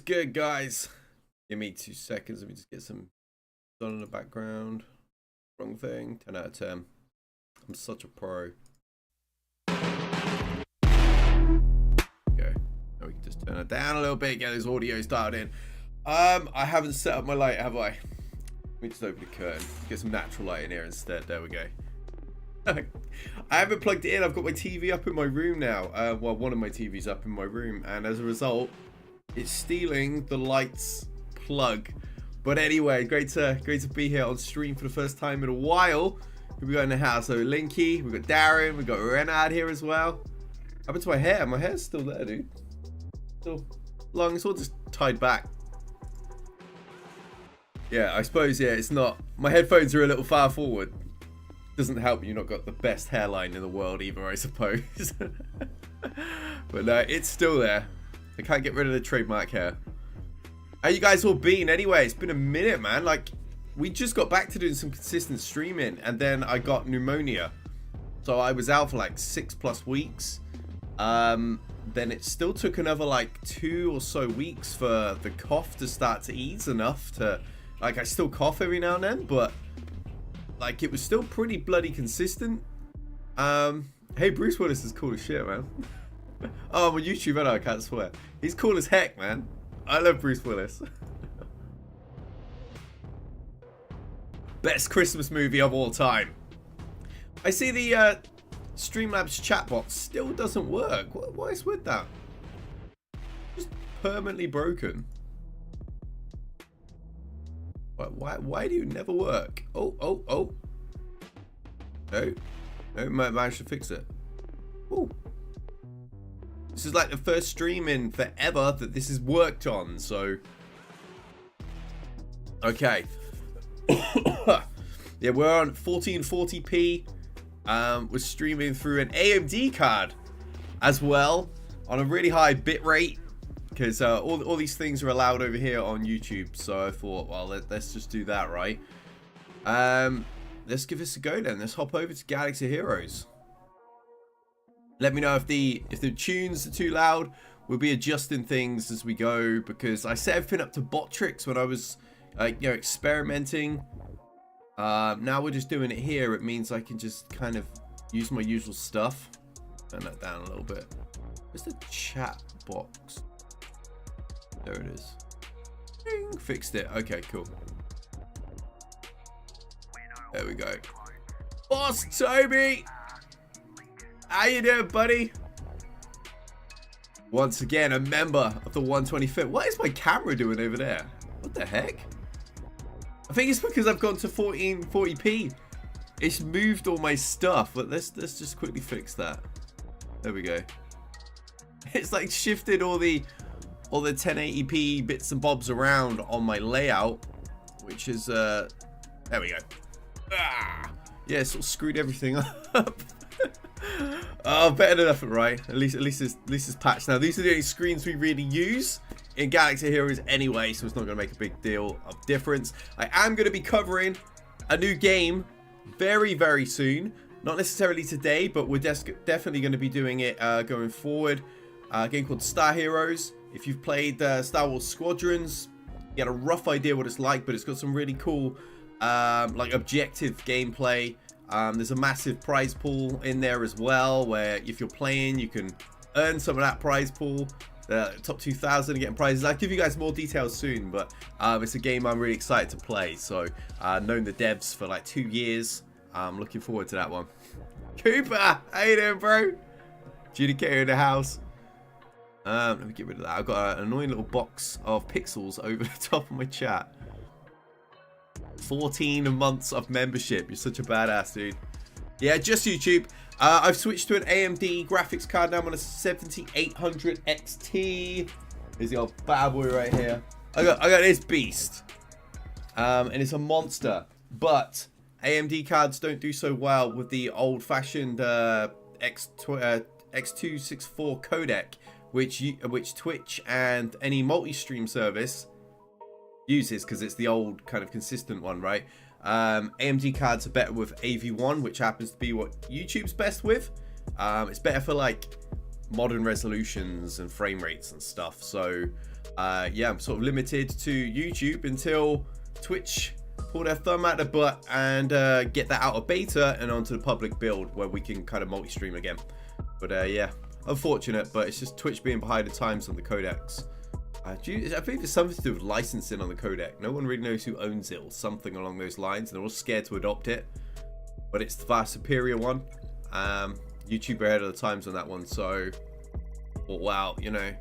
good, guys? Give me 2 seconds. Let me just get some done in the background. Wrong thing. 10 out of 10. I'm such a pro. Okay. Now we can just turn it down a little bit, get those audios dialed in. I haven't set up my light, have I? Let me just open the curtain. Get some natural light in here instead. There we go. I haven't plugged it in. I've got my TV up in my room now. Well, one of my TVs up in my room, and as a result, it's stealing the lights plug. But anyway, great to be here on stream for the first time in a while. We got in the house. So Linky, we got Darren, we got Renard here as well. What happened to my hair? My hair's still there, dude. Still long. It's all just tied back. Yeah, I suppose. Yeah, it's not. My headphones are a little far forward. Doesn't help you not got the best hairline in the world either, I suppose. But no, it's still there. I can't get rid of the trademark hair. How you guys all been anyway? It's been a minute, man. Like, we just got back to doing some consistent streaming, and then I got pneumonia. So I was out for like 6+ weeks. Then it still took another like 2 or so weeks for the cough to start to ease enough to, like, I still cough every now and then, but like, it was still pretty bloody consistent. Hey, Bruce Willis is cool as shit, man. Oh, I'm on YouTube, I can't swear. He's cool as heck, man. I love Bruce Willis. Best Christmas movie of all time. I see the Streamlabs chatbot still doesn't work. What is with that? Just permanently broken. Why do you never work? Oh. No, managed to fix it. Oh. This is like the first stream in forever that this is worked on, so. Okay. Yeah, we're on 1440p. We're streaming through an AMD card as well on a really high bit rate. Because all these things are allowed over here on YouTube, so I thought, well, let's just do that, right? Let's give this a go then. Let's hop over to Galaxy Heroes. Let me know if the tunes are too loud. We'll be adjusting things as we go, because I set everything up to bot tricks when I was, experimenting. Now we're just doing it here. It means I can just kind of use my usual stuff. Turn that down a little bit. Where's the chat box? There it is. Ding, fixed it. Okay, cool. There we go. Boss Toby! How you doing, buddy? Once again, a member of the 125th. What is my camera doing over there? What the heck? I think it's because I've gone to 1440p. It's moved all my stuff, but let's just quickly fix that. There we go. It's like shifted all the 1080p bits and bobs around on my layout, which is there we go. Yeah, sort of screwed everything up. Oh, better than nothing, right? At least it's patched now. These are the only screens we really use in Galaxy Heroes anyway, so it's not going to make a big deal of difference. I am going to be covering a new game very, very soon. Not necessarily today, but we're definitely going to be doing it going forward. A game called Star Heroes. If you've played Star Wars Squadrons, you get a rough idea what it's like, but it's got some really cool like objective gameplay. There's a massive prize pool in there as well, where if you're playing, you can earn some of that prize pool. The top 2,000 are getting prizes. I'll give you guys more details soon, but it's a game I'm really excited to play. So known the devs for like 2 years. I'm looking forward to that one. Cooper, how you doing, bro? Judicator in the house. Let me get rid of that. I've got an annoying little box of pixels over the top of my chat. 14 months of membership. You're such a badass, dude. Yeah, just YouTube. I've switched to an AMD graphics card now. I'm on a 7800 XT. Here's the old bad boy right here. I got this beast. And it's a monster. But AMD cards don't do so well with the old-fashioned X264 codec, which Twitch and any multi-stream service uses, because it's the old kind of consistent one, right? AMD cards are better with AV1, which happens to be what YouTube's best with. It's better for like modern resolutions and frame rates and stuff. So yeah, I'm sort of limited to YouTube until Twitch pull their thumb out the butt and get that out of beta and onto the public build where we can kind of multi-stream again. But yeah, unfortunate, but it's just Twitch being behind the times on the codecs. I believe it's something to do with licensing on the codec. No one really knows who owns it or something along those lines. They're all scared to adopt it, but it's the far superior one. YouTube ahead of the times on that one, so wow, you know,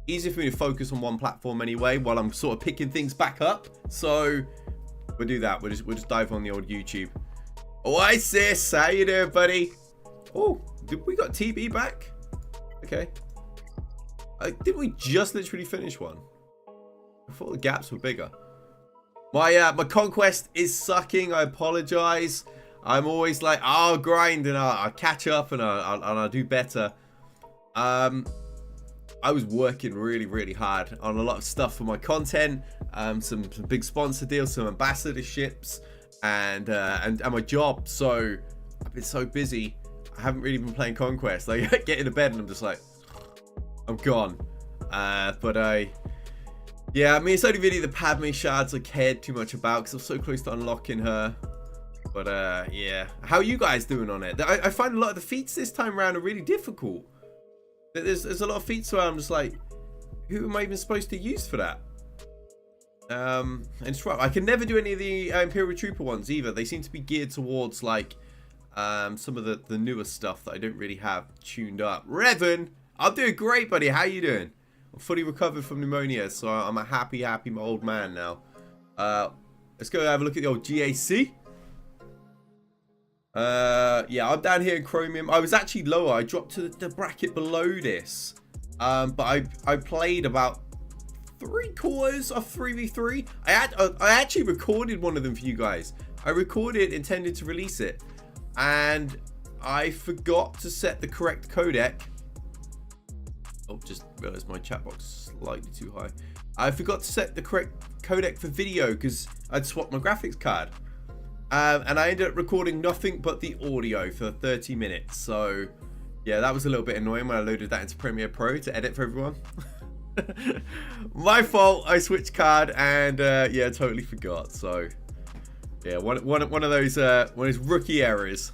easy for me to focus on one platform anyway while I'm sort of picking things back up. So we'll do that. We'll just dive on the old YouTube. Oh, hi sis, how you doing, buddy? Oh, we got TB back. Okay. Didn't we just literally finish one? I thought the gaps were bigger. My conquest is sucking. I apologize. I'm always like, I'll grind and I'll catch up and I'll do better. I was working really hard on a lot of stuff for my content, some big sponsor deals, some ambassadorships, and my job. So I've been so busy. I haven't really been playing Conquest. Like, I get into bed and I'm just like, I'm gone. Yeah, I mean, it's only really the Padme shards I cared too much about because I'm so close to unlocking her. But yeah, how are you guys doing on it? I find a lot of the feats this time around are really difficult. There's a lot of feats where I'm just like, who am I even supposed to use for that? And it's right. I can never do any of the Imperial Trooper ones either. They seem to be geared towards like some of the newer stuff that I don't really have tuned up. Revan, I'm doing great, buddy. How you doing? I'm fully recovered from pneumonia, so I'm a happy old man now. Let's go have a look at the old GAC. Yeah, I'm down here in Chromium. I was actually lower. I dropped to the bracket below this. But I played about 3/4 of 3v3. I actually recorded one of them for you guys. I recorded, intended to release it, and I forgot to set the correct codec. Oh, just realized my chat box is slightly too high. I forgot to set the correct codec for video because I'd swapped my graphics card. And I ended up recording nothing but the audio for 30 minutes. So, yeah, that was a little bit annoying when I loaded that into Premiere Pro to edit for everyone. My fault. I switched card and, yeah, totally forgot. So, yeah, one of those rookie errors.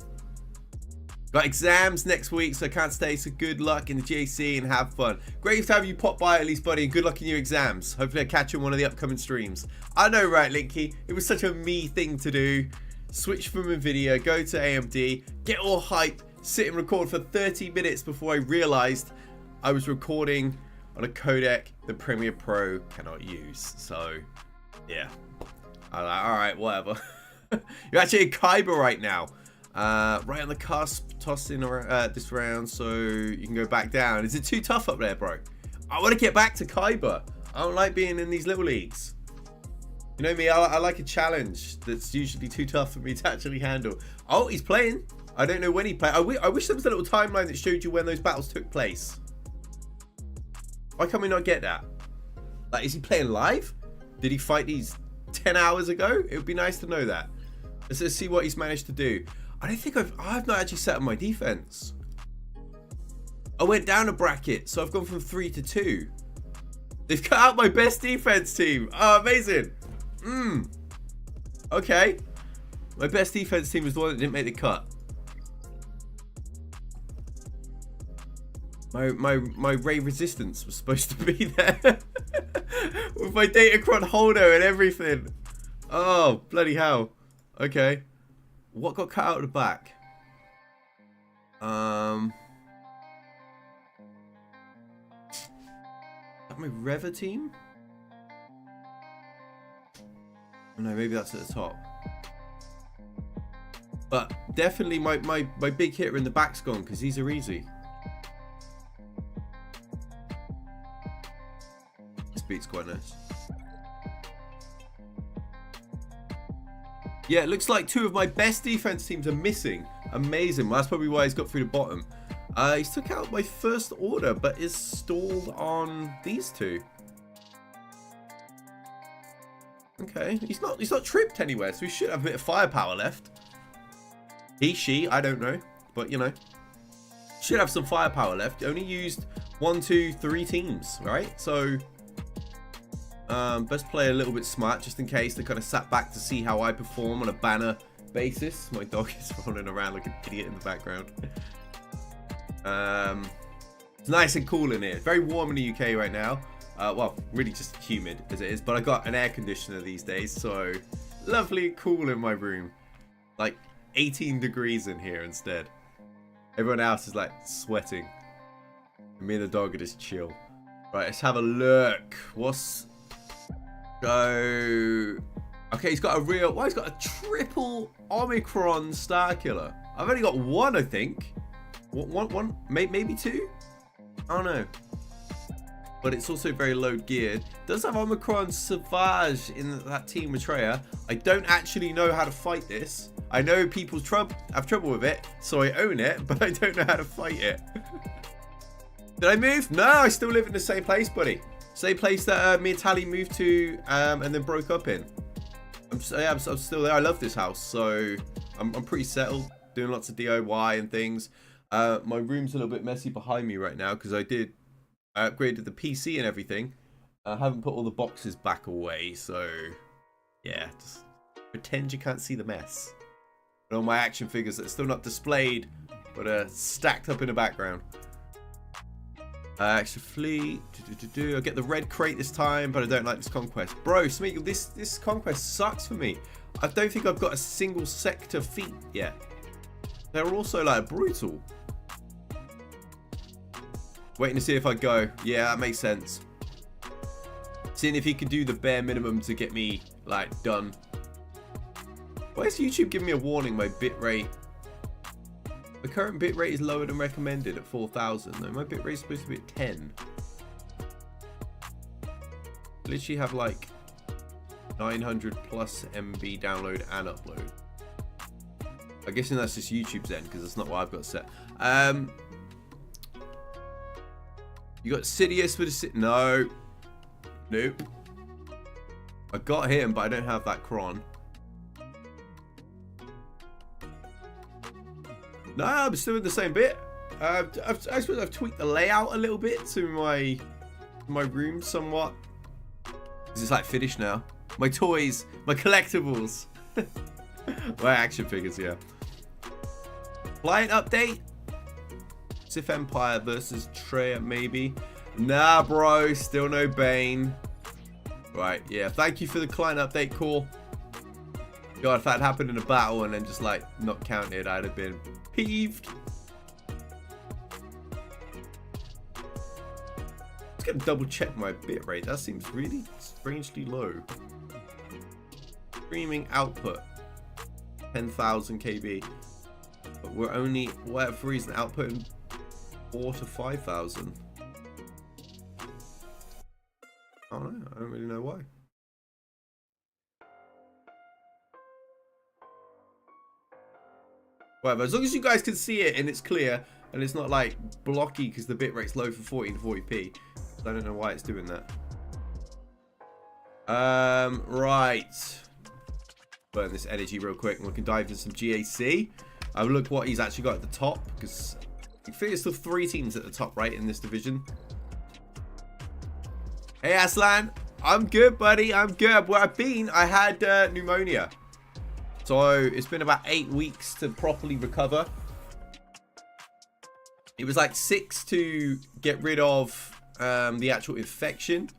Got exams next week, so I can't stay. So good luck in the GAC and have fun. Great to have you pop by at least, buddy, and good luck in your exams. Hopefully I catch you in one of the upcoming streams. I know, right, Linky? It was such a me thing to do. Switch from NVIDIA, go to AMD, get all hyped, sit and record for 30 minutes before I realized I was recording on a codec the Premiere Pro cannot use. So, yeah. I'm like, alright, whatever. You're actually in KYBER right now. Right on the cusp, tossing this round so you can go back down. Is it too tough up there, bro? I want to get back to KYBER. I don't like being in these little leagues. You know me, I like a challenge that's usually too tough for me to actually handle. Oh, he's playing. I don't know when he played. I wish there was a little timeline that showed you when those battles took place. Why can't we not get that? Like, is he playing live? Did he fight these 10 hours ago? It would be nice to know that. Let's see what he's managed to do. I don't think I've not actually set up my defense. I went down a bracket, so I've gone from 3 to 2. They've cut out my best defense team. Oh, amazing. Okay. My best defense team was the one that didn't make the cut. My Ray Resistance was supposed to be there. With my Datacron holder and everything. Oh, bloody hell. Okay. What got cut out of the back? Is that my Reva team? Oh, no, maybe that's at the top. But definitely my big hitter in the back's gone because these are easy. This beat's quite nice. Yeah, it looks like 2 of my best defense teams are missing. Amazing. Well, that's probably why he's got through the bottom. He's took out my first order, but is stalled on these 2. Okay, he's not tripped anywhere, so he should have a bit of firepower left. He, she, I don't know, but you know, should have some firepower left. Only used 1, 2, 3 teams, right? So Best play a little bit smart, just in case they kind of sat back to see how I perform on a banner basis. My dog is rolling around like an idiot in the background. It's nice and cool in here. Very warm in the UK right now. Well, really just humid as it is, but I got an air conditioner these days, so lovely and cool in my room. Like 18 degrees in here instead. Everyone else is like sweating. And me and the dog are just chill. Right, let's have a look. What's go? Okay, he's got a real. Well, he's got a triple Omicron Star Killer. I've only got one, I think. One, maybe two. I don't know. But it's also very low geared. Does have Omicron Savage in that team with Treya. I don't actually know how to fight this. I know people have trouble with it, so I own it, but I don't know how to fight it. Did I move? No, I still live in the same place, buddy. Same place that me and Tally moved to and then broke up in. I'm still there. I love this house, so I'm pretty settled, doing lots of DIY and things. My room's a little bit messy behind me right now because I upgraded the PC and everything. I haven't put all the boxes back away, so yeah, just pretend you can't see the mess. And all my action figures that are still not displayed, but are stacked up in the background. Extra fleet. I'll get the red crate this time, but I don't like this conquest. Bro, Smeagol, this conquest sucks for me. I don't think I've got a single sector feat yet. They're also like brutal. Waiting to see if I go. Yeah, that makes sense. Seeing if he could do the bare minimum to get me like done. Why is YouTube giving me a warning? My bitrate. The current bitrate is lower than recommended at 4,000. No, my bitrate is supposed to be at 10. I literally have like 900 plus MB download and upload. I'm guessing that's just YouTube's end because that's not what I've got set. You got Sidious with a no. Nope. I got him, but I don't have that Kron. No, I'm still in the same bit. I suppose I've tweaked the layout a little bit to my room somewhat. It's like finished now. My toys, my collectibles, my action figures. Yeah. Client update. Sith Empire versus Treya, maybe. Nah, bro. Still no Bane. Right. Yeah. Thank you for the client update. Cool. God, if that happened in a battle and then just like not counted, I'd have been peeved. Let's get double check my bitrate. That seems really strangely low. Streaming output 10,000 KB, but we're only, whatever reason, outputting 4,000 to 5,000. I don't know. I don't really know why. Whatever, as long as you guys can see it and it's clear and it's not like blocky because the bitrate's low for 14 to 40p. I don't know why it's doing that. Right. Burn this energy real quick and we can dive into some GAC. Have a look what he's actually got at the top, because I think there's still 3 teams at the top right in this division. Hey Aslan, I'm good, buddy. I'm good. Where I've been, I had pneumonia. So it's been about 8 weeks to properly recover. It was like 6 to get rid of the actual infection.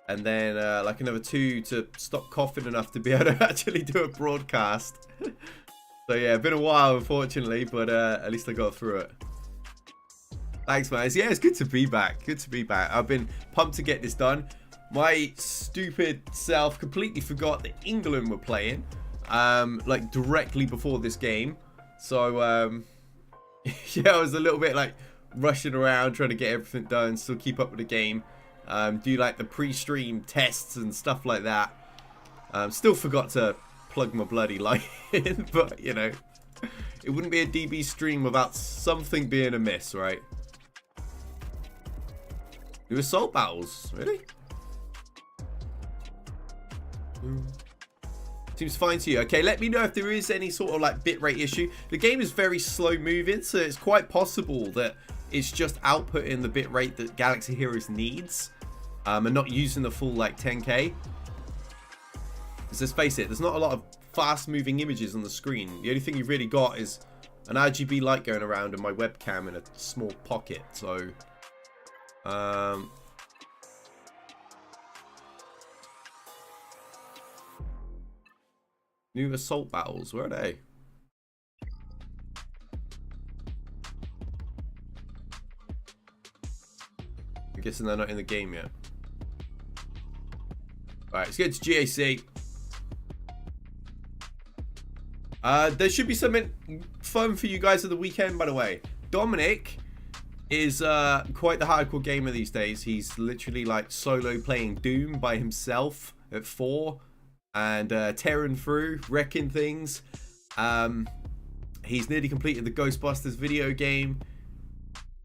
And then like another 2 to stop coughing enough to be able to actually do a broadcast. So yeah, been a while unfortunately, but at least I got through it. Thanks, man. Yeah, it's good to be back. Good to be back. I've been pumped to get this done. My stupid self completely forgot that England were playing. Like directly before this game, so yeah, I was a little bit like rushing around trying to get everything done, still keep up with the game, do like the pre-stream tests and stuff like that. Still forgot to plug my bloody light in, but you know, it wouldn't be a DB stream without something being amiss, right? New assault battles, really? Seems fine to you. Okay, let me know if there is any sort of like bitrate issue. The game is very slow moving, so it's quite possible that it's just outputting the bitrate that Galaxy Heroes needs. and not using the full like 10K. Because let's face it, there's not a lot of fast moving images on the screen. The only thing you've really got is an RGB light going around and my webcam in a small pocket. So new assault battles, where are they? I'm guessing they're not in the game yet. Alright, let's get to GAC. There should be something fun for you guys at the weekend, by the way. Dominic is quite the hardcore gamer these days. He's literally like solo playing Doom by himself at 4 and tearing through, wrecking things. He's nearly completed the Ghostbusters video game.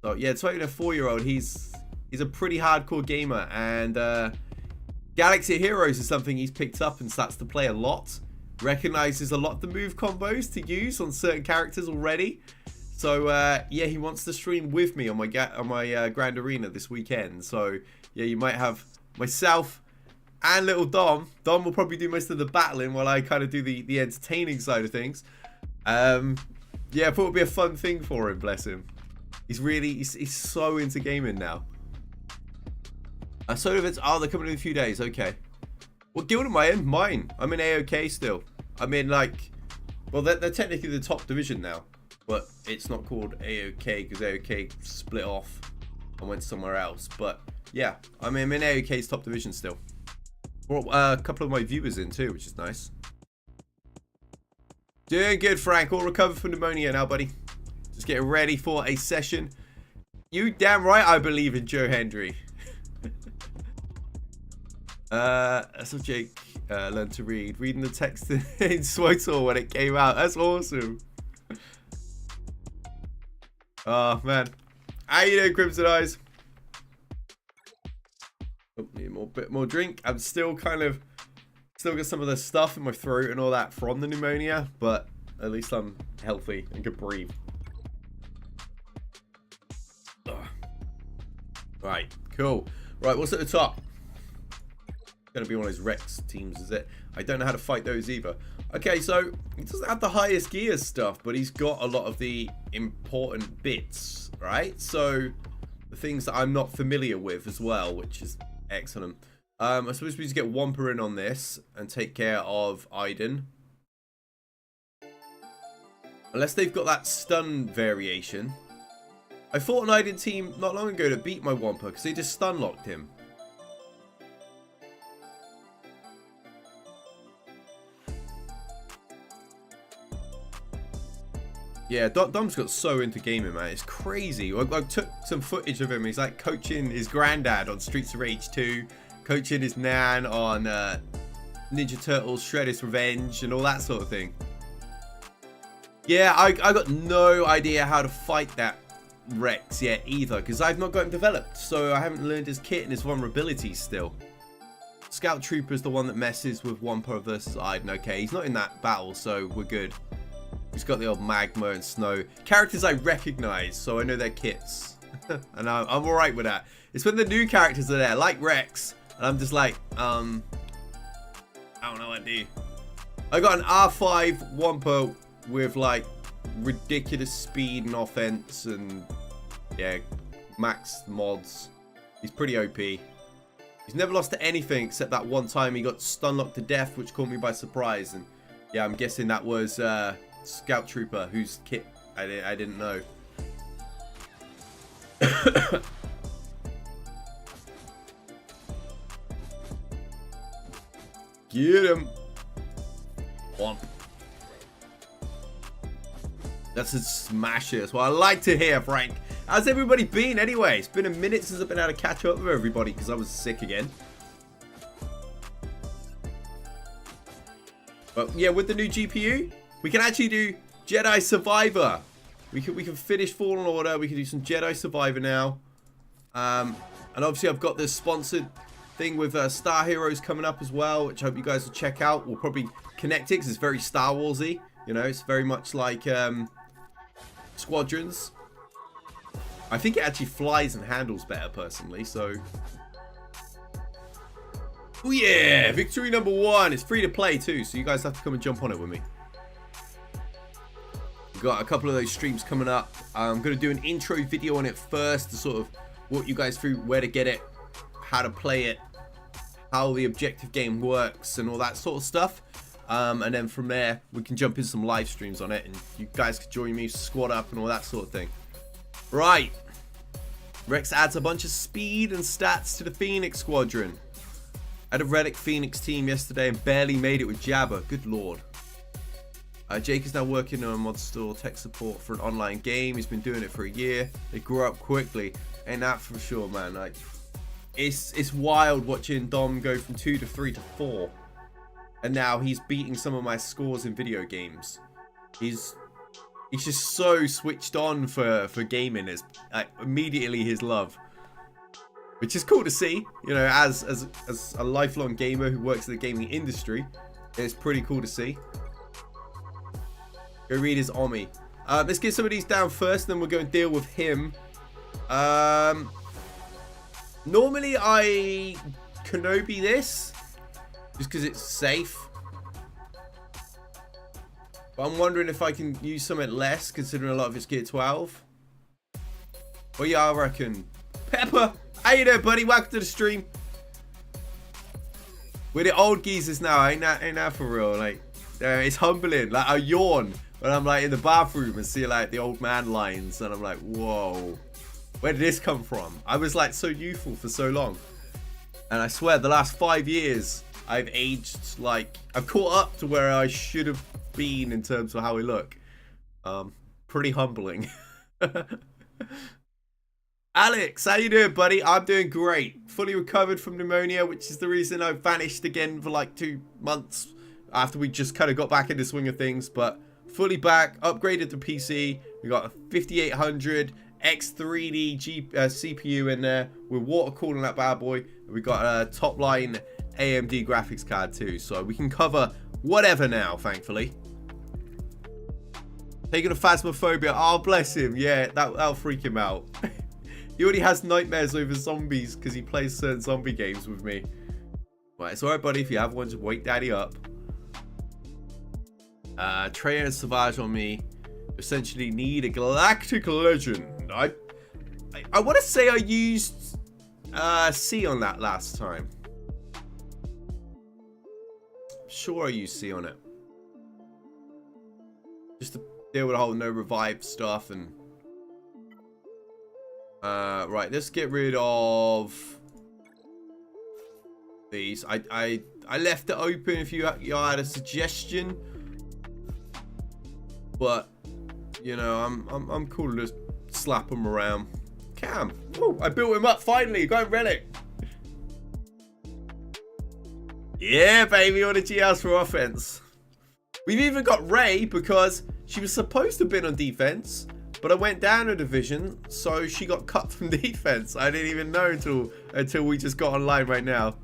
So yeah, despite being a 4-year-old, he's a pretty hardcore gamer, and Galaxy Heroes is something he's picked up and starts to play a lot. Recognizes a lot of the move combos to use on certain characters already. So yeah, he wants to stream with me on my Grand Arena this weekend. So yeah, you might have myself and little Dom. Dom will probably do most of the battling while I kind of do the entertaining side of things. Yeah, I thought it would be a fun thing for him, bless him. He's so into gaming now. Solo events, oh, they're coming in a few days, okay. What guild am I in? Mine. I'm in AOK still. I'm in like, well, they're technically the top division now, but it's not called AOK because AOK split off and went somewhere else. But yeah, I'm in AOK's top division still. Brought a couple of my viewers in too, which is nice. Doing good, Frank. All recovered from pneumonia now, buddy. Just getting ready for a session. You damn right I believe in Joe Hendry. That's what Jake learned to read. Reading the text in SWGOH when it came out. That's awesome. Oh, man. How you doing, Crimson Eyes? Oh, need a bit more drink. I'm still got some of the stuff in my throat and all that from the pneumonia, but at least I'm healthy and can breathe. Ugh. Right, cool. Right, what's at the top? Gonna be one of those Rex teams, is it? I don't know how to fight those either. Okay, so he doesn't have the highest gear stuff, but he's got a lot of the important bits, right? So the things that I'm not familiar with as well, which is excellent. I suppose we just get Wampa in on this and take care of Iden. Unless they've got that stun variation. I fought an Iden team not long ago to beat my Wampa because they just stun locked him. Yeah, Dom's got so into gaming, man. It's crazy. I took some footage of him. He's like coaching his granddad on Streets of Rage 2, coaching his nan on Ninja Turtles Shredder's Revenge and all that sort of thing. Yeah, I got no idea how to fight that Rex yet either, because I've not got him developed. So I haven't learned his kit and his vulnerabilities still. Scout Trooper's the one that messes with Wampa versus Iden. Okay, he's not in that battle, so we're good. He's got the old magma and snow. Characters I recognize, so I know their kits. And I'm alright with that. It's when the new characters are there, like Rex. And I'm just like, I don't know what to do. I got an R5 Wampa with like ridiculous speed and offense and yeah, max mods. He's pretty OP. He's never lost to anything except that one time he got stun locked to death, which caught me by surprise. And yeah, I'm guessing that was Scout Trooper, whose kit I didn't know. Get him. Womp. That's a smasher. That's what I like to hear, Frank. How's everybody been anyway? It's been a minute since I've been able to catch up with everybody because I was sick again. But yeah, with the new GPU, we can actually do Jedi Survivor. We can finish Fallen Order. We can do some Jedi Survivor now. And obviously I've got this sponsored thing with Star Heroes coming up as well, which I hope you guys will check out. We'll probably connect it because it's very Star Warsy. You know, it's very much like Squadrons. I think it actually flies and handles better personally, so Oh yeah, victory number 1. It's free to play too, so you guys have to come and jump on it with me. We've got a couple of those streams coming up. I'm going to do an intro video on it first to sort of walk you guys through where to get it, how to play it, how the objective game works and all that sort of stuff. And then from there, we can jump into some live streams on it and you guys can join me, squad up and all that sort of thing. Right. Rex adds a bunch of speed and stats to the Phoenix squadron. I had a Relic Phoenix team yesterday and barely made it with Jabber. Good lord. Jake is now working on mod store tech support for an online game. He's been doing it for a year. They grew up quickly. Ain't that for sure, man. Like, it's wild watching Dom go from 2 to 3 to 4. And now he's beating some of my scores in video games. He's just so switched on for gaming. It's like immediately his love, which is cool to see. You know, as a lifelong gamer who works in the gaming industry, it's pretty cool to see. Go read his Omi. Let's get some of these down first, then we'll go and deal with him. Normally I Kenobi this just because it's safe. But I'm wondering if I can use something less, considering a lot of it's gear 12. Well, yeah, I reckon. Pepper, how you doing, buddy? Welcome to the stream. We're the old geezers now, ain't that for real? Like, it's humbling. Like, I yawn when I'm like in the bathroom and see like the old man lines, and I'm like, whoa, where did this come from? I was like so youthful for so long, and I swear the last 5 years I've aged. Like, I've caught up to where I should have been in terms of how we look. Pretty humbling. Alex, how you doing, buddy? I'm doing great. Fully recovered from pneumonia, which is the reason I vanished again for like 2 months after we just kind of got back in the swing of things. But fully back, upgraded the PC. We got a 5800 X3D CPU in there. We're water cooling that bad boy. We got a top line AMD graphics card too, so we can cover whatever now, thankfully. Taking a phasmophobia. Oh, bless him. Yeah, that'll freak him out. He already has nightmares over zombies because he plays certain zombie games with me. Right, it's alright, buddy. If you have one, just wake daddy up. Trey and Savage on me. Essentially need a galactic legend. I want to say I used C on that last time. Sure I used C on it. Just to deal with the whole no revive stuff and... right, let's get rid of these. I left it open if you had a suggestion. But, you know, I'm cool to just slap them around. Cam. Ooh, I built him up finally. Going Relic. Yeah, baby, on the GLs for offense. We've even got Ray because she was supposed to have been on defense, but I went down a division, so she got cut from defense. I didn't even know until we just got online right now.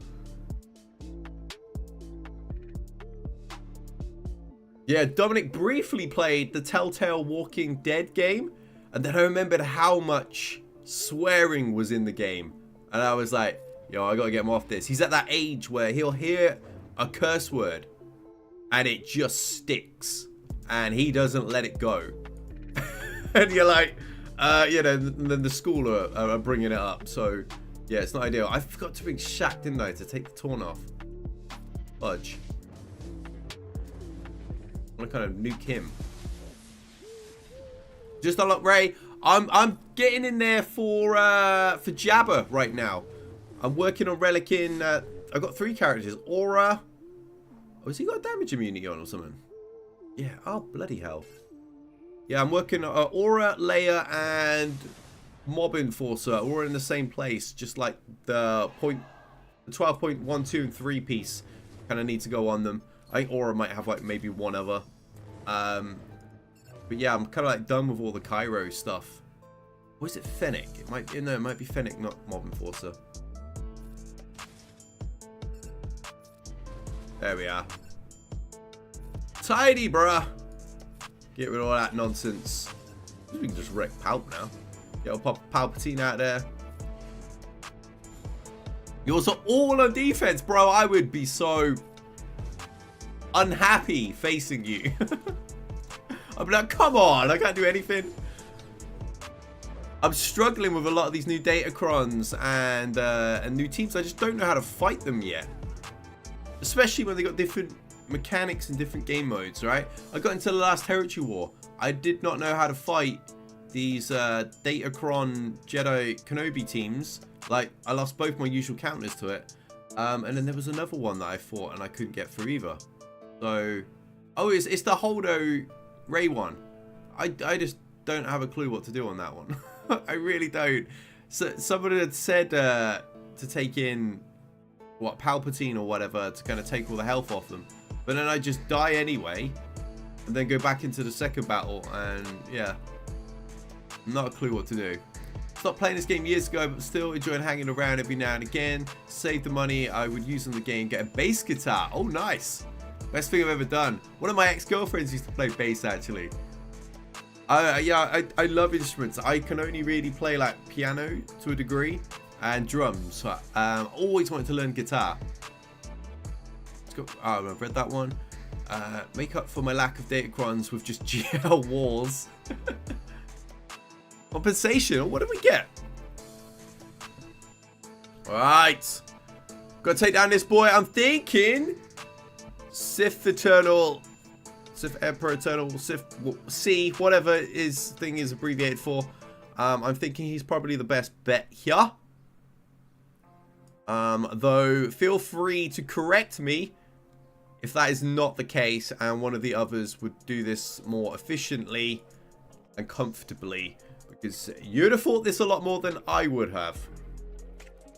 Yeah, Dominic briefly played the Telltale Walking Dead game, and then I remembered how much swearing was in the game, and I was like, yo, I gotta get him off this. He's at that age where he'll hear a curse word and it just sticks and he doesn't let it go. And you're like, you know, then the school are bringing it up. So yeah, it's not ideal. I forgot to bring Shaq, didn't I, to take the taunt off. Fudge. I'm gonna kind of nuke him. Just unlock Ray. I'm getting in there for Jabber right now. I'm working on relicking. I've got 3 characters. Aura. Oh, has he got damage immunity on or something? Yeah. Oh, bloody hell. Yeah, I'm working on Aura, Leia, and Mob Enforcer. All in the same place. Just like the 12.12 and 3 piece. Kind of need to go on them. I think Aura might have like maybe one other. But yeah, I'm kind of like done with all the Cairo stuff. Or is it Fennec? It might. No, it might be Fennec, not Mob Enforcer. There we are. Tidy, bruh. Get rid of all that nonsense. We can just wreck Palp now. Get old Palpatine out there. Yours are all on defense, bro. I would be so unhappy facing you. I'd be like, come on, I can't do anything. I'm struggling with a lot of these new Datacrons and new teams. I just don't know how to fight them yet. Especially when they got different mechanics and different game modes, right? I got into the last Territory War. I did not know how to fight these Datacron Jedi Kenobi teams. Like, I lost both my usual counters to it. And then there was another one that I fought and I couldn't get through either. So, oh, it's the Holdo Ray one. I just don't have a clue what to do on that one. I really don't. So, somebody had said to take in, what, Palpatine or whatever, to kind of take all the health off them. But then I just die anyway. And then go back into the second battle. And, yeah. Not a clue what to do. Stopped playing this game years ago, but still enjoying hanging around every now and again. Save the money I would use on the game. Get a bass guitar. Oh, nice. Best thing I've ever done. One of my ex-girlfriends used to play bass, actually. Yeah, I love instruments. I can only really play, like, piano to a degree. And drums. So, always wanted to learn guitar. Let's go. Oh, I've read that one. Make up for my lack of Datacrons with just GL wars. Compensation. What did we get? Alright. Gotta take down this boy. I'm thinking Sith Eternal, Sith Emperor Eternal, Sith C, whatever his thing is abbreviated for. I'm thinking he's probably the best bet here. Though feel free to correct me if that is not the case and one of the others would do this more efficiently and comfortably. Because you'd have fought this a lot more than I would have.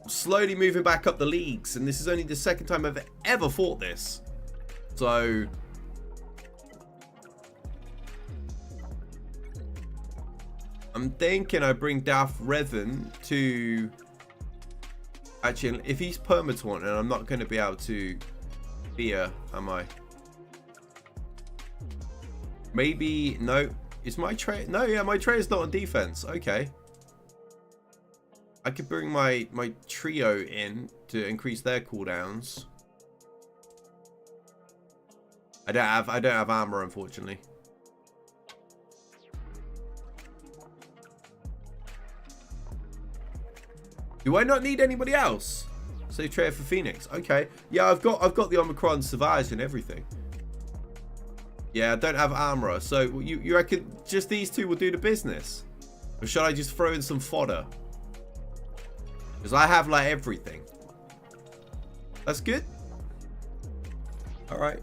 I'm slowly moving back up the leagues, and this is only the second time I've ever fought this. So I'm thinking I bring Darth Revan to... Actually, if he's permataunt, and I'm not going to be able to fear, am I? Maybe, no. Is my tray... No, yeah, my tray is not on defense. Okay. I could bring my trio in to increase their cooldowns. I don't have armor, unfortunately. Do I not need anybody else? Save tray for Phoenix. Okay. Yeah, I've got the Omicron Savage and everything. Yeah, I don't have armor. So you reckon just these two will do the business? Or should I just throw in some fodder? Because I have like everything. That's good. Alright.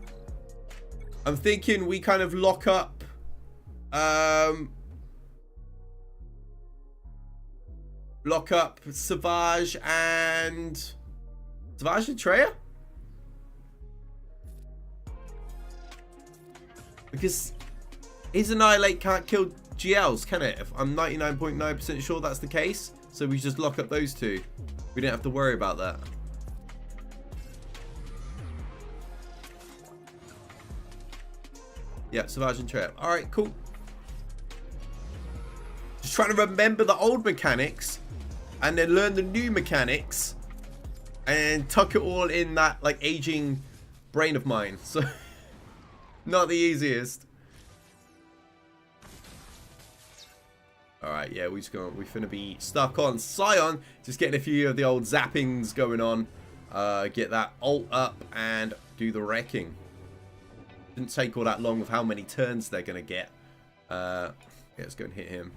I'm thinking we kind of lock up Savage and Treya. Because his Annihilate can't kill GLs, can it? If I'm 99.9% sure that's the case. So we just lock up those two. We don't have to worry about that. Yeah, Savage and Treya. Alright, cool. Just trying to remember the old mechanics and then learn the new mechanics and tuck it all in that like aging brain of mine. So not the easiest. Alright, yeah, we finna be stuck on Scion. Just getting a few of the old zappings going on. Get that ult up and do the wrecking. Didn't take all that long with how many turns they're gonna get. Yeah, let's go and hit him.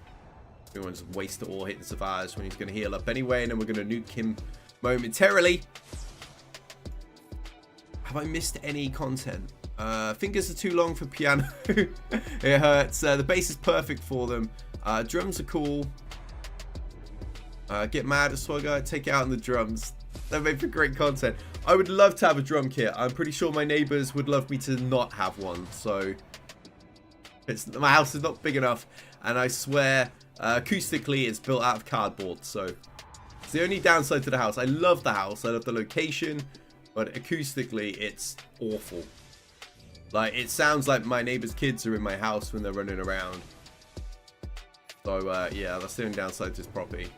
We want to just waste it all hitting Savage when he's gonna heal up anyway, and then we're gonna nuke him momentarily. Have I missed any content? Fingers are too long for piano. It hurts. The bass is perfect for them. Drums are cool. Get mad at SWGOH, take it out on the drums. That made for great content. I would love to have a drum kit. I'm pretty sure my neighbors would love me to not have one. So my house is not big enough, and I swear acoustically it's built out of cardboard. So it's the only downside to the house. I love the house. I love the location, but acoustically it's awful. Like, it sounds like my neighbor's kids are in my house when they're running around. So, yeah, that's the only downside to this property.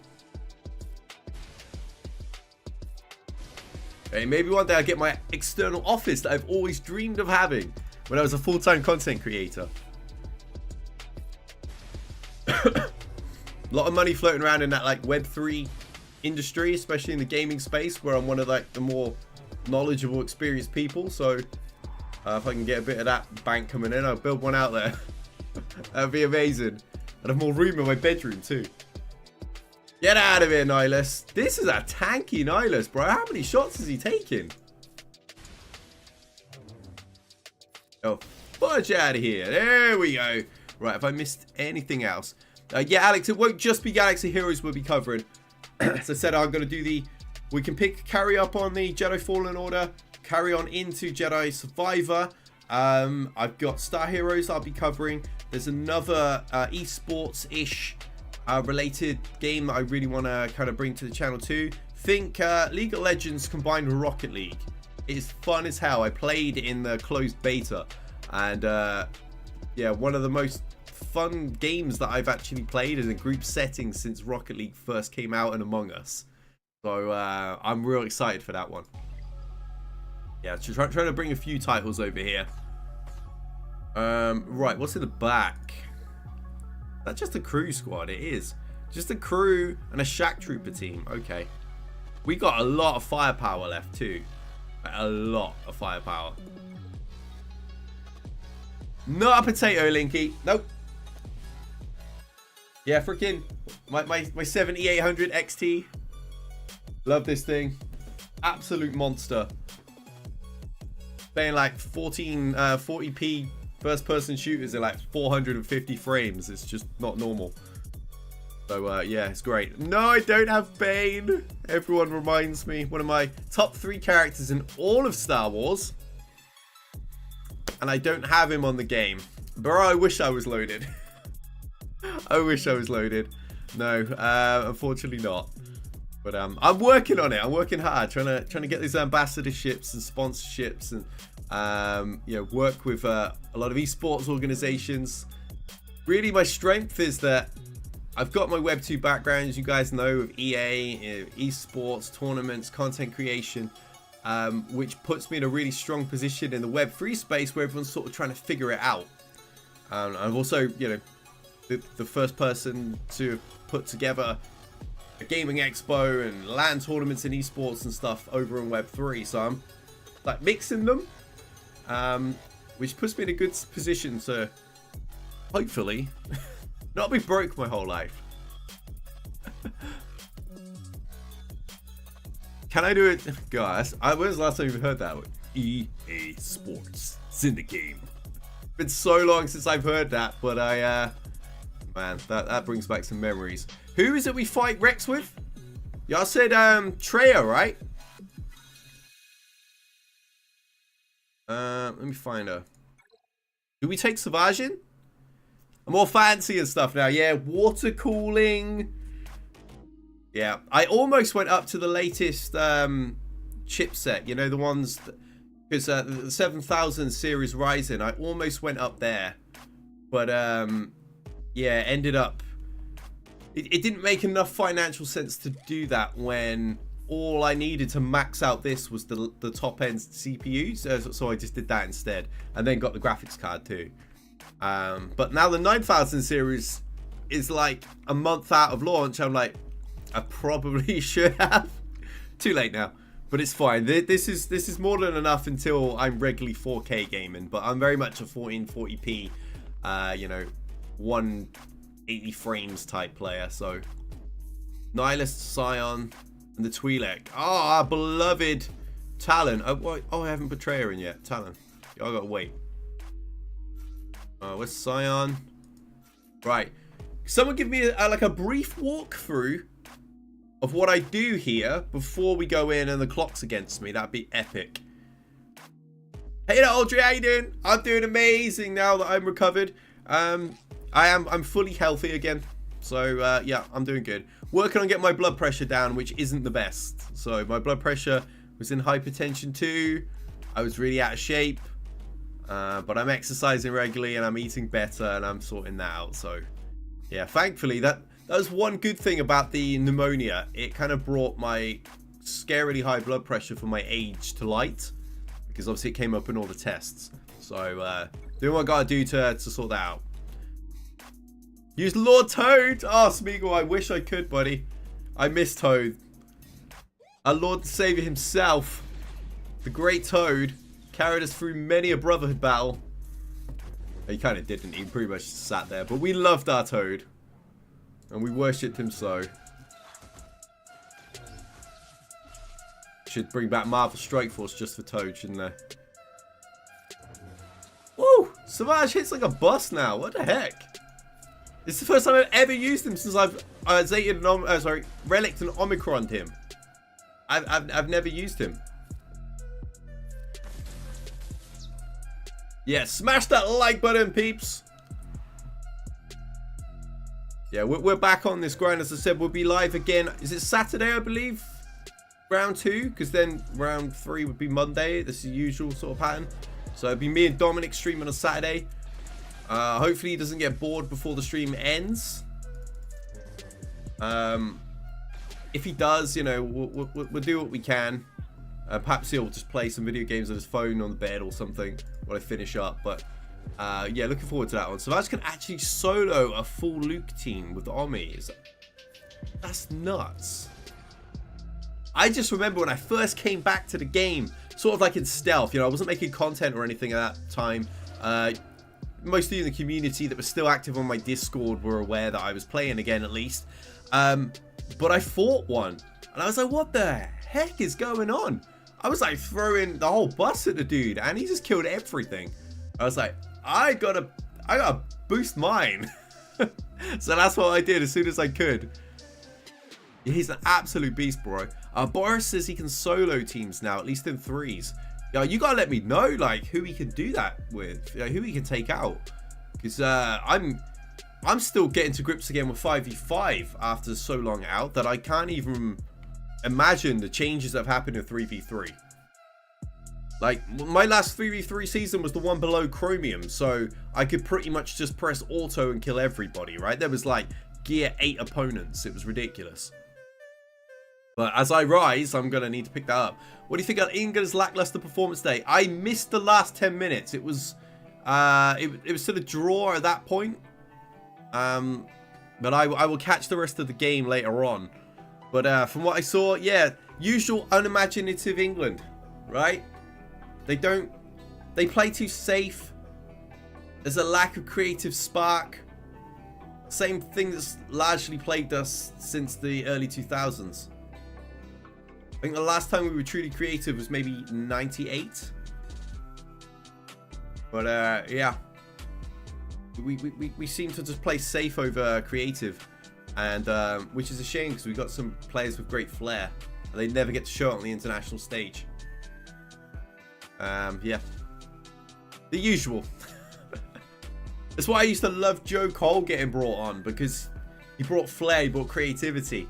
Okay, maybe one day I'll get my external office that I've always dreamed of having when I was a full-time content creator. A lot of money floating around in that like Web3 industry, especially in the gaming space, where I'm one of like the more knowledgeable, experienced people. So if I can get a bit of that bank coming in, I'll build one out there. That'd be amazing. I'd have more room in my bedroom too. Get out of here, Nihilus. This is a tanky Nihilus, bro. How many shots is he taking? Oh, fudge out of here. There we go. Right, have I missed anything else? Yeah, Alex, it won't just be Galaxy Heroes we'll be covering. As I said, I'm going to do the... We can carry up on the Jedi Fallen Order, carry on into Jedi Survivor. I've got Star Heroes I'll be covering. There's another esports-ish related game that I really want to kind of bring to the channel too. Think League of Legends combined with Rocket League. It's fun as hell. I played in the closed beta, and yeah, one of the most fun games that I've actually played in a group setting since Rocket League first came out and Among Us. So I'm real excited for that one. Yeah, trying to bring a few titles over here. Right, what's in the back? That's just a crew squad. It is just a crew and a Shack Trooper team. Okay, we got a lot of firepower left too. A lot of firepower. Not a potato, Linky. Nope. Yeah, freaking my 7800 XT. Love this thing. Absolute monster. Playing like 40p first-person shooters at like 450 frames. It's just not normal. So yeah, it's great. No, I don't have Bane. Everyone reminds me. One of my top 3 characters in all of Star Wars. And I don't have him on the game. Bro, I wish I was loaded. I wish I was loaded. No, unfortunately not. But I'm working on it. I'm working hard, trying to get these ambassadorships and sponsorships, and you know, work with a lot of esports organizations. Really, my strength is that I've got my Web 2 background, as you guys know, of EA, esports, tournaments, content creation, which puts me in a really strong position in the Web 3 space where everyone's sort of trying to figure it out. I've also, you know, the first person to put together a gaming expo and LAN tournaments in esports and stuff over in Web 3. So I'm like mixing them, which puts me in a good position to hopefully not be broke my whole life. Can I do it? Guys, when was the last time you heard that? EA Sports. It's in the game. It's been so long since I've heard that, but man, that brings back some memories. Who is it we fight Rex with? Y'all said Treya, right? Let me find her. Do we take Savagin? I'm all fancy and stuff now. Yeah, water cooling. Yeah, I almost went up to the latest chipset. You know, the ones because the 7000 series Ryzen. I almost went up there, but yeah, ended up. It didn't make enough financial sense to do that when all I needed to max out this was the top end CPU. So I just did that instead, and then got the graphics card too. But now the 9000 series is like a month out of launch. I'm like, I probably should have. Too late now, but it's fine. This is more than enough until I'm regularly 4K gaming. But I'm very much a 1440p, you know, 180 frames type player. So Nihilist, Scion, and the Twi'lek. Oh, our beloved Talon. Oh, I haven't put Treya in yet. Talon. I gotta wait. Where's Scion? Right. Someone give me like a brief walkthrough of what I do here before we go in and the clock's against me. That'd be epic. Hey there, Audrey, how you doing? I'm doing amazing now that I'm recovered. I'm fully healthy again. So yeah, I'm doing good. Working on getting my blood pressure down, which isn't the best. So my blood pressure was in hypertension too. I was really out of shape. But I'm exercising regularly and I'm eating better and I'm sorting that out. So yeah, thankfully that was one good thing about the pneumonia. It kind of brought my scarily high blood pressure for my age to light, because obviously it came up in all the tests. So doing what I gotta do to sort that out. Use Lord Toad. Oh, Smeagol, I wish I could, buddy. I miss Toad. Our Lord and Savior himself, the great Toad, carried us through many a brotherhood battle. He kind of didn't. He pretty much sat there. But we loved our Toad. And we worshipped him so. Should bring back Marvel Strike Force just for Toad, shouldn't I? Woo! Savage hits like a bus now. What the heck? This is the first time I've ever used him since I've Relicked and Omicroned him. I've never used him. Yeah, smash that like button, peeps. Yeah, we're back on this grind. As I said, we'll be live again. Is it Saturday, I believe? Round 2, because then round 3 would be Monday. This is the usual sort of pattern. So it'll be me and Dominic streaming on a Saturday. Hopefully he doesn't get bored before the stream ends. If he does, you know, we'll do what we can. Perhaps he'll just play some video games on his phone on the bed or something while I finish up. But yeah, looking forward to that one. So Savage can actually solo a full Luke team with the Ommies. That's nuts. I just remember when I first came back to the game, sort of like in stealth. You know, I wasn't making content or anything at that time. Most of you in the community that were still active on my Discord were aware that I was playing again, at least. But I fought one, and I was like, what the heck is going on? I was like throwing the whole bus at the dude, and he just killed everything. I was like, I gotta boost mine. So that's what I did as soon as I could. He's an absolute beast, bro. Boris says he can solo teams now, at least in 3s. Yeah, you gotta let me know, like, who he can do that with, who he can take out. Because I'm still getting to grips again with 5v5 after so long out that I can't even imagine the changes that have happened in 3v3. Like, my last 3v3 season was the one below Chromium, so I could pretty much just press auto and kill everybody, right? There was like gear 8 opponents. It was ridiculous. But as I rise, I'm going to need to pick that up. What do you think of Inga's lackluster performance day? I missed the last 10 minutes. It was sort of draw at that point. But I will catch the rest of the game later on. But from what I saw, yeah, usual unimaginative England, right? They play too safe. There's a lack of creative spark. Same thing that's largely plagued us since the early 2000s. I think the last time we were truly creative was maybe 98. But yeah, we seem to just play safe over creative, and which is a shame because we've got some players with great flair, and they never get to show it on the international stage. Yeah, the usual. That's why I used to love Joe Cole getting brought on, because he brought flair, he brought creativity,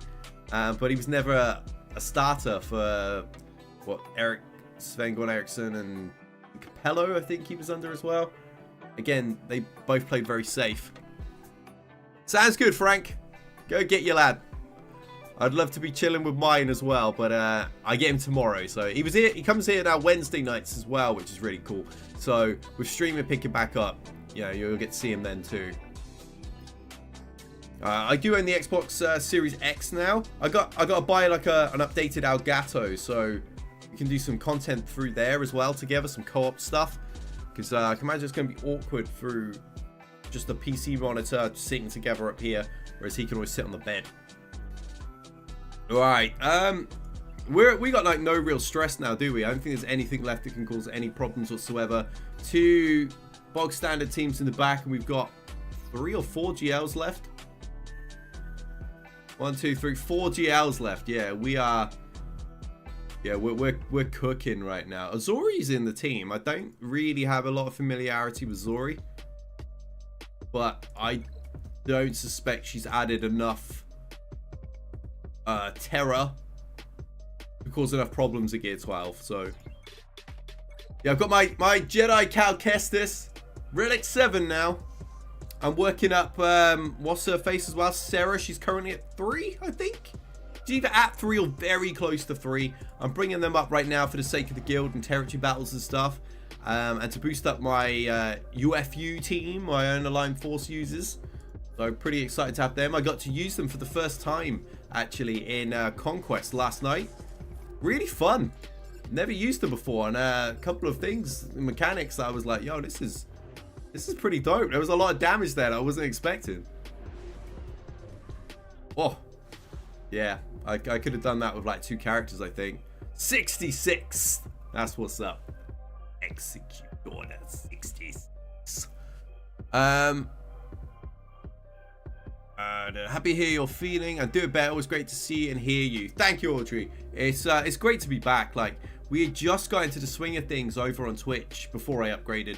but he was never a starter for what, Sven-Goran Eriksson and Capello, I think he was under as well. Again, they both played very safe. Sounds good, Frank. Go get your lad. I'd love to be chilling with mine as well, but I get him tomorrow. So he was here. He comes here now Wednesday nights as well, which is really cool. So with streaming picking back up, yeah, you'll get to see him then too. I do own the Xbox Series X now. I got to buy like an updated Elgato, so we can do some content through there as well together, some co-op stuff. Because I can imagine it's going to be awkward through just a PC monitor sitting together up here, whereas he can always sit on the bed. All right, we got like no real stress now, do we? I don't think there's anything left that can cause any problems whatsoever. 2 bog standard teams in the back, and we've got 3 or 4 GLs left. 1, 2, 3, 4 GLs left. Yeah, we are. Yeah, we're cooking right now. Azori's in the team. I don't really have a lot of familiarity with Zori, but I don't suspect she's added enough terror to cause enough problems at Gear 12. So yeah, I've got my Jedi Cal Kestis Relic 7 now. I'm working up what's her face as well, Sarah. She's currently at 3, I think. It's either at 3 or very close to 3. I'm bringing them up right now for the sake of the guild and territory battles and stuff. And to boost up my UFU team, my Unaligned Force users. So pretty excited to have them. I got to use them for the first time, actually, in Conquest last night. Really fun. Never used them before. And a couple of things, mechanics that I was like, yo, this is pretty dope. There was a lot of damage there that I wasn't expecting. Oh, yeah. I could have done that with like 2 characters, I think. 66. That's what's up. Execute order 66. Happy to hear you're feeling. And do it better. It was great to see and hear you. Thank you, Audrey. It's great to be back. Like, we had just got into the swing of things over on Twitch before I upgraded.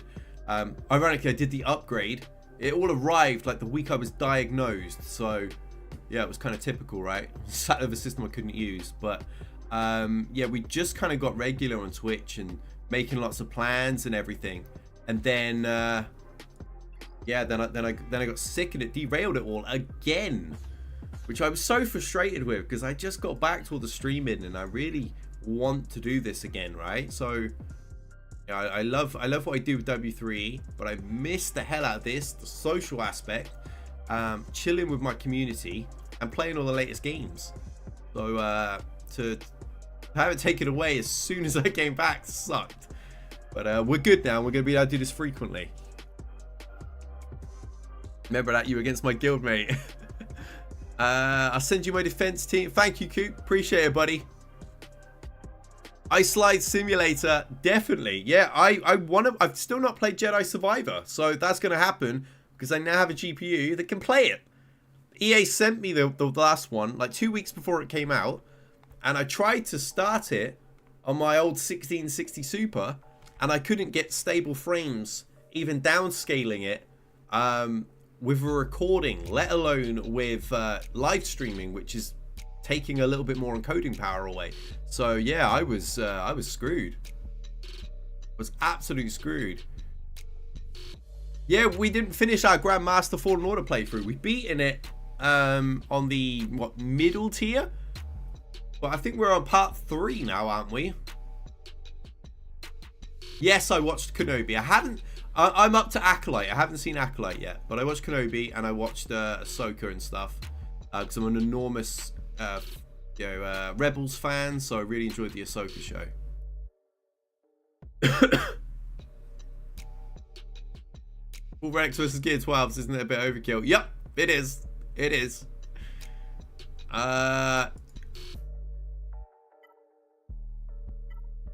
Ironically, I did the upgrade. It all arrived like the week I was diagnosed. So yeah, it was kind of typical, right? Sat over a system I couldn't use. But yeah, we just kind of got regular on Twitch and making lots of plans and everything. And then yeah, then I got sick and it derailed it all again, which I was so frustrated with because I just got back to all the streaming and I really want to do this again, right? So yeah, I love what I do with W3E, but I miss the hell out of this, the social aspect, chilling with my community and playing all the latest games. So to have it taken away as soon as I came back sucked. But we're good now. We're gonna be able to do this frequently. Remember that, you against my guildmate. I'll send you my defense team. Thank you, Coop. Appreciate it, buddy. Ice Slide Simulator, definitely. Yeah, I've still not played Jedi Survivor, so that's gonna happen because I now have a GPU that can play it. EA sent me the last one like 2 weeks before it came out, and I tried to start it on my old 1660 Super, and I couldn't get stable frames, even downscaling it with a recording, let alone with live streaming, which is taking a little bit more encoding power away. So yeah, I was screwed. Was absolutely screwed. Yeah, we didn't finish our Grandmaster Fallen Order playthrough. We've beaten it on the middle tier, but I think we're on part 3 now, aren't we? Yes, I watched Kenobi. I'm up to Acolyte. I haven't seen Acolyte yet, but I watched Kenobi and I watched Ahsoka and stuff because I'm an enormous Rebels fan, so I really enjoyed the Ahsoka show. Full Rex versus Gear 12s, isn't it a bit overkill? Yep, it is. It is.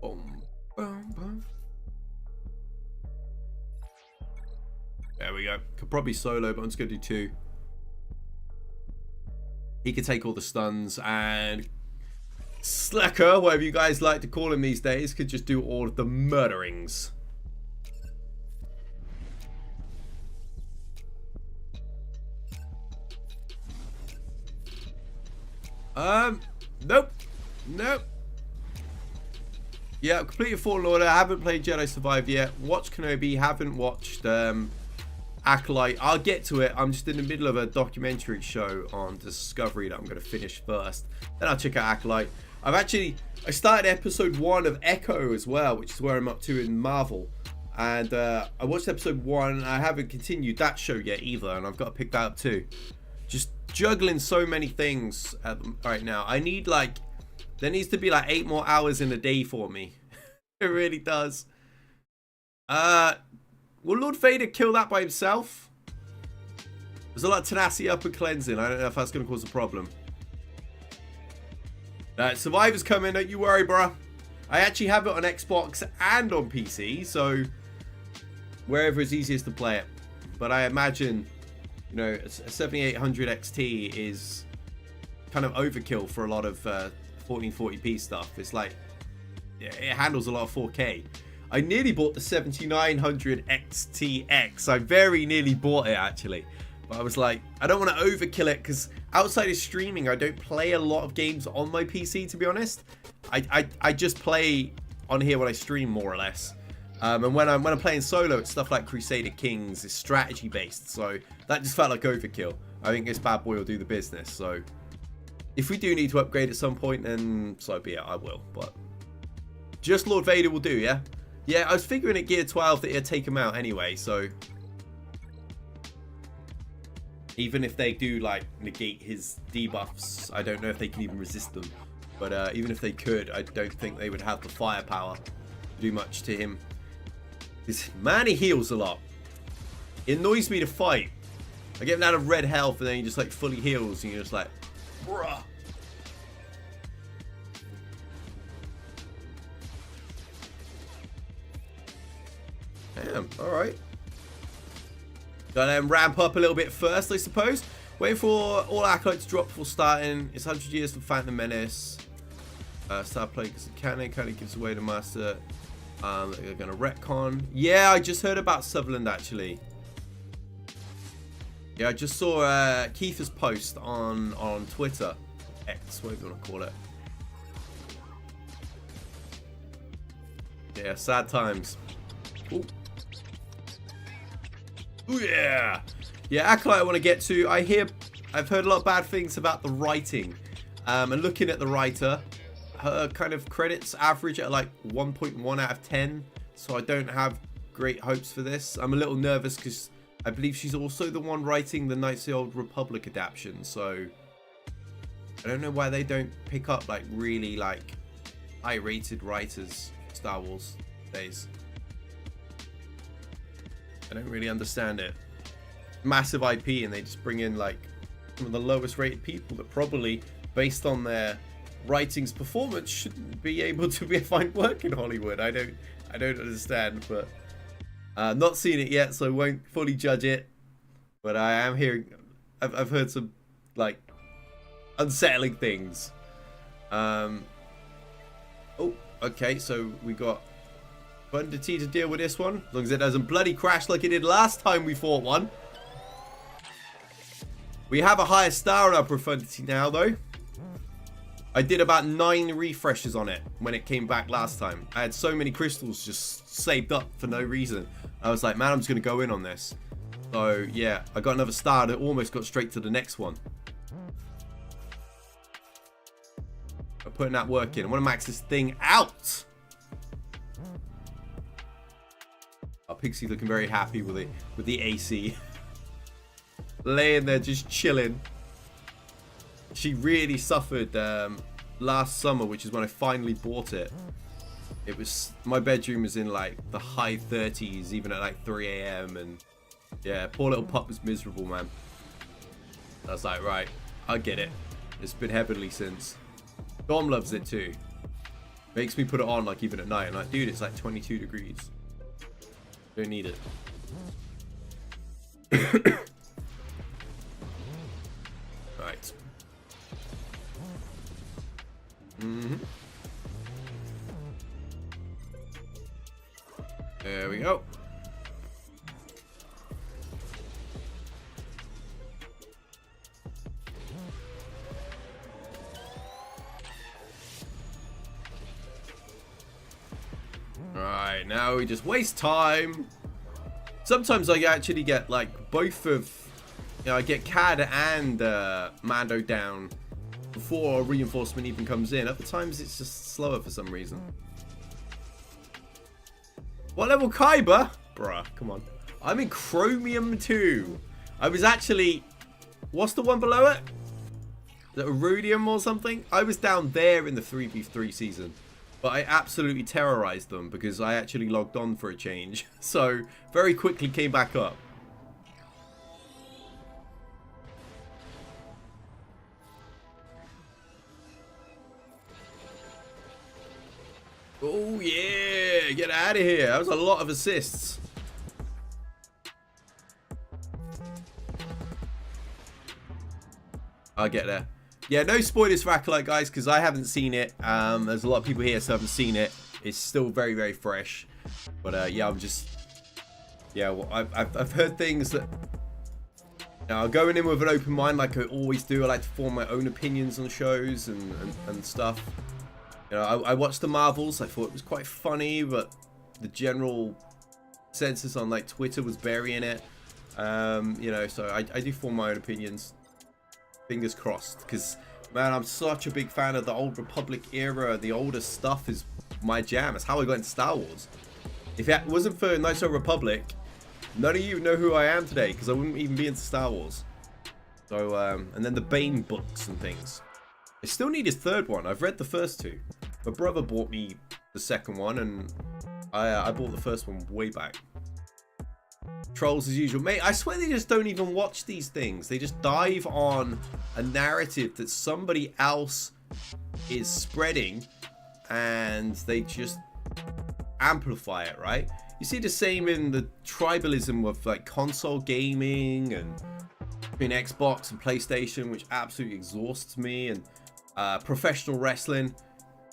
Boom, boom, boom. There we go. Could probably solo, but I'm just gonna do 2. He could take all the stuns, and Slacker, whatever you guys like to call him these days, could just do all of the murderings. Nope. Yeah, I've completed Fallen Order. I haven't played Jedi Survivor yet. Watched Kenobi. Haven't watched Acolyte. I'll get to it. I'm just in the middle of a documentary show on Discovery that I'm going to finish first. Then I'll check out Acolyte. I started episode 1 of Echo as well, which is where I'm up to in Marvel. And I watched episode 1. I haven't continued that show yet either, and I've got to pick that up too. Just juggling so many things right now. I need there needs to be 8 more hours in a day for me. It really does. Will Lord Vader kill that by himself? There's a lot of tenacity up and cleansing. I don't know if that's going to cause a problem. Survivor's coming, don't you worry, bruh. I actually have it on Xbox and on PC, so wherever it's easiest to play it. But I imagine, you know, a 7800 XT is kind of overkill for a lot of 1440p stuff. It's like, it handles a lot of 4K. I nearly bought the 7900 XTX. I very nearly bought it, actually. But I was like, I don't want to overkill it because outside of streaming, I don't play a lot of games on my PC, to be honest. I just play on here when I stream, more or less. And when I'm playing solo, it's stuff like Crusader Kings. It's strategy based, so that just felt like overkill. I think this bad boy will do the business. So If we do need to upgrade at some point, then so be it, I will. But just Lord Vader will do, yeah? Yeah, I was figuring at Gear 12 that it'd take him out anyway, so... Even if they do, like, negate his debuffs, I don't know if they can even resist them. But even if they could, I don't think they would have the firepower to do much to him. Because, man, he heals a lot. It annoys me to fight. I get him out of red health and then he just, like, fully heals and you're just like... Bruh. Damn, alright. Gotta ramp up a little bit first, I suppose. Waiting for all acolytes to drop before starting. It's 100 years for Phantom Menace. Start playing because the cannon kind of gives away the master. They're gonna retcon. Yeah, I just heard about Sutherland actually. Yeah, I just saw Keith's post on Twitter. X, whatever you want to call it. Yeah, sad times. Ooh. Ooh, yeah. Yeah, Acolyte I want to get to. I've heard a lot of bad things about the writing. And looking at the writer, her kind of credits average at like 1.1 out of 10. So I don't have great hopes for this. I'm a little nervous because I believe she's also the one writing the Knights of the Old Republic adaptation. So I don't know why they don't pick up like really like high-rated writers Star Wars days. I don't really understand it. Massive IP and they just bring in like some of the lowest rated people that probably, based on their writing's performance, shouldn't be able to find work in Hollywood. I don't understand, but not seen it yet, so I won't fully judge it. But I am hearing, I've heard some like unsettling things. Oh, okay, so we got Profundity to deal with this one, as long as it doesn't bloody crash like it did last time we fought one. We have a higher star on our Profundity now, though. I did about 9 refreshes on it when it came back last time. I had so many crystals just saved up for no reason. I was like, man, I'm just going to go in on this. So, yeah, I got another star that almost got straight to the next one. I'm putting that work in. I want to max this thing out. Our Pixie looking very happy with the AC. Laying there just chilling. She really suffered last summer, which is when I finally bought it. It was, my bedroom was in like the high 30s, even at like 3 AM, and yeah, poor little pup was miserable, man. I was like, right, I get it. It's been heavily since. Dom loves it too. Makes me put it on like even at night. I'm like, dude, it's like 22 degrees. Don't need it. Right. There we go. Right, now we just waste time. Sometimes I actually get like both of, you know, I get Cad and Mando down before a reinforcement even comes in. Other times it's just slower for some reason. What level KYBER? Bruh, come on. I'm in Chromium 2. I was actually, what's the one below it? Is it Rudium or something? I was down there in the 3v3 season. But I absolutely terrorized them because I actually logged on for a change. So, very quickly came back up. Oh yeah, get out of here. That was a lot of assists. I'll get there. Yeah, no spoilers for Acolyte, guys, because I haven't seen it. There's a lot of people here who haven't seen it. It's still very, very fresh. But yeah, I'm just... Yeah, well, I've heard things that... You know, going in with an open mind like I always do. I like to form my own opinions on shows and stuff. You know, I watched the Marvels. I thought it was quite funny, but the general consensus on like Twitter was burying it. You know, so I do form my own opinions. Fingers crossed, because Man, I'm such a big fan of the Old Republic era. The older stuff is my jam. It's how I got into Star Wars. If it wasn't for Knights of the Republic, none of you know who I am today, because I wouldn't even be into Star Wars. So, and then the Bane books and things. I still need his third one. I've read the first two. My brother bought me the second one, and I bought the first one way back. Trolls as usual. Mate, I swear they just don't even watch these things. They just dive on a narrative that somebody else is spreading, and they just amplify it, right? You see the same in the tribalism of like console gaming and between Xbox and PlayStation, which absolutely exhausts me, and professional wrestling.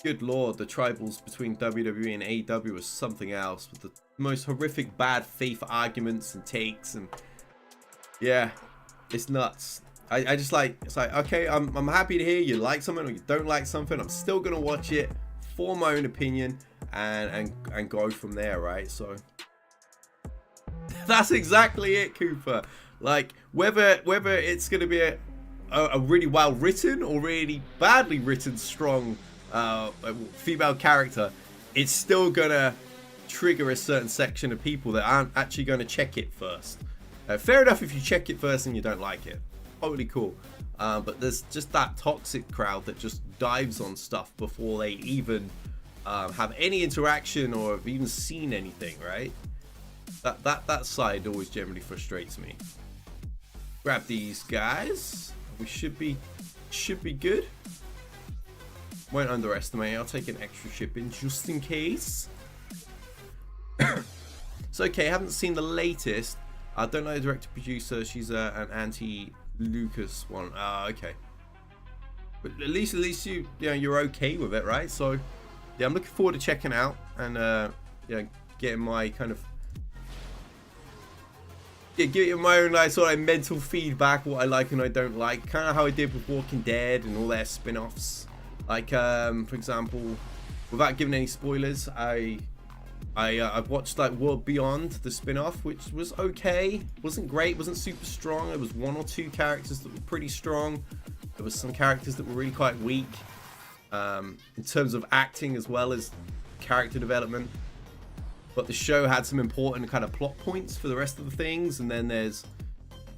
Good lord, the tribals between WWE and AEW was something else, with the most horrific bad faith arguments and takes, and yeah, it's nuts. I just like, it's like, okay, I'm happy to hear you like something or you don't like something. I'm still gonna watch it, form my own opinion, and go from there, right? So that's exactly it, Cooper. Like, whether it's gonna be a really well written or really badly written strong female character, it's still gonna trigger a certain section of people that aren't actually going to check it first. Fair enough if you check it first and you don't like it, totally cool, but there's just that toxic crowd that just dives on stuff before they even have any interaction or have even seen anything, right? That side always generally frustrates me. Grab these guys. We should be good. Won't underestimate. I'll take an extra shipping just in case. So okay, I haven't seen the latest. I don't know the director producer. She's an anti-Lucas one. Okay. But at least you're okay with it, right? So yeah, I'm looking forward to checking out and getting my kind of getting my own like sort of mental feedback, what I like and I don't like, kind of how I did with Walking Dead and all their spin-offs. Like for example, without giving any spoilers, I've watched like World Beyond, the spin-off, which was okay. Wasn't great, wasn't super strong. There was one or two characters that were pretty strong. There was some characters that were really quite weak in terms of acting as well as character development. But the show had some important kind of plot points for the rest of the things. And then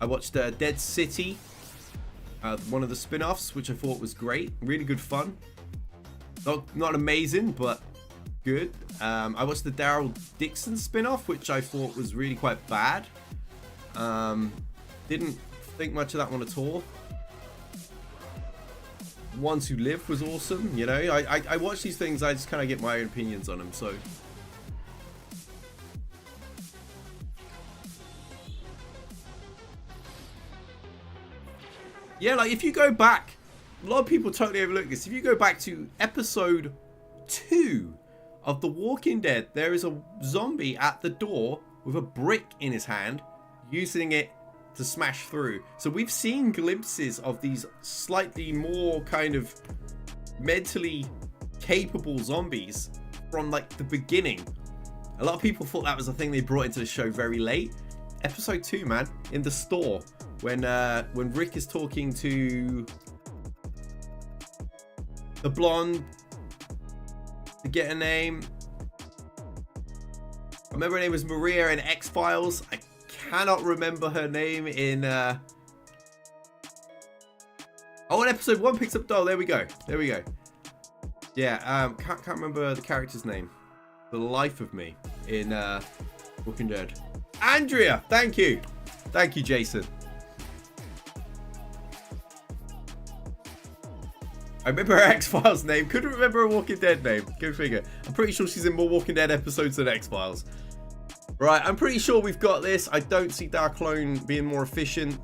I watched Dead City, one of the spin-offs, which I thought was great. Really good fun. Not amazing, but good. I watched the Daryl Dixon spin-off, which I thought was really quite bad. Didn't think much of that one at all. Ones Who Live was awesome. You know, I watch these things, I just kind of get my own opinions on them. So yeah, like if you go back, a lot of people totally overlook this. If you go back to episode 2 of The Walking Dead, there is a zombie at the door with a brick in his hand, using it to smash through. So we've seen glimpses of these slightly more kind of mentally capable zombies from like the beginning. A lot of people thought that was a thing they brought into the show very late. Episode 2, man, in the store, when Rick is talking to the blonde, to get a name. I remember her name was Maria in X-Files. I cannot remember her name in oh, in episode 1 picks up doll. There we go. Yeah, can't remember the character's name. The life of me in Walking Dead. Andrea, thank you, Jason. I remember her X-Files name. Couldn't remember her Walking Dead name. Go figure. I'm pretty sure she's in more Walking Dead episodes than X-Files. Right, I'm pretty sure we've got this. I don't see Dark Clone being more efficient.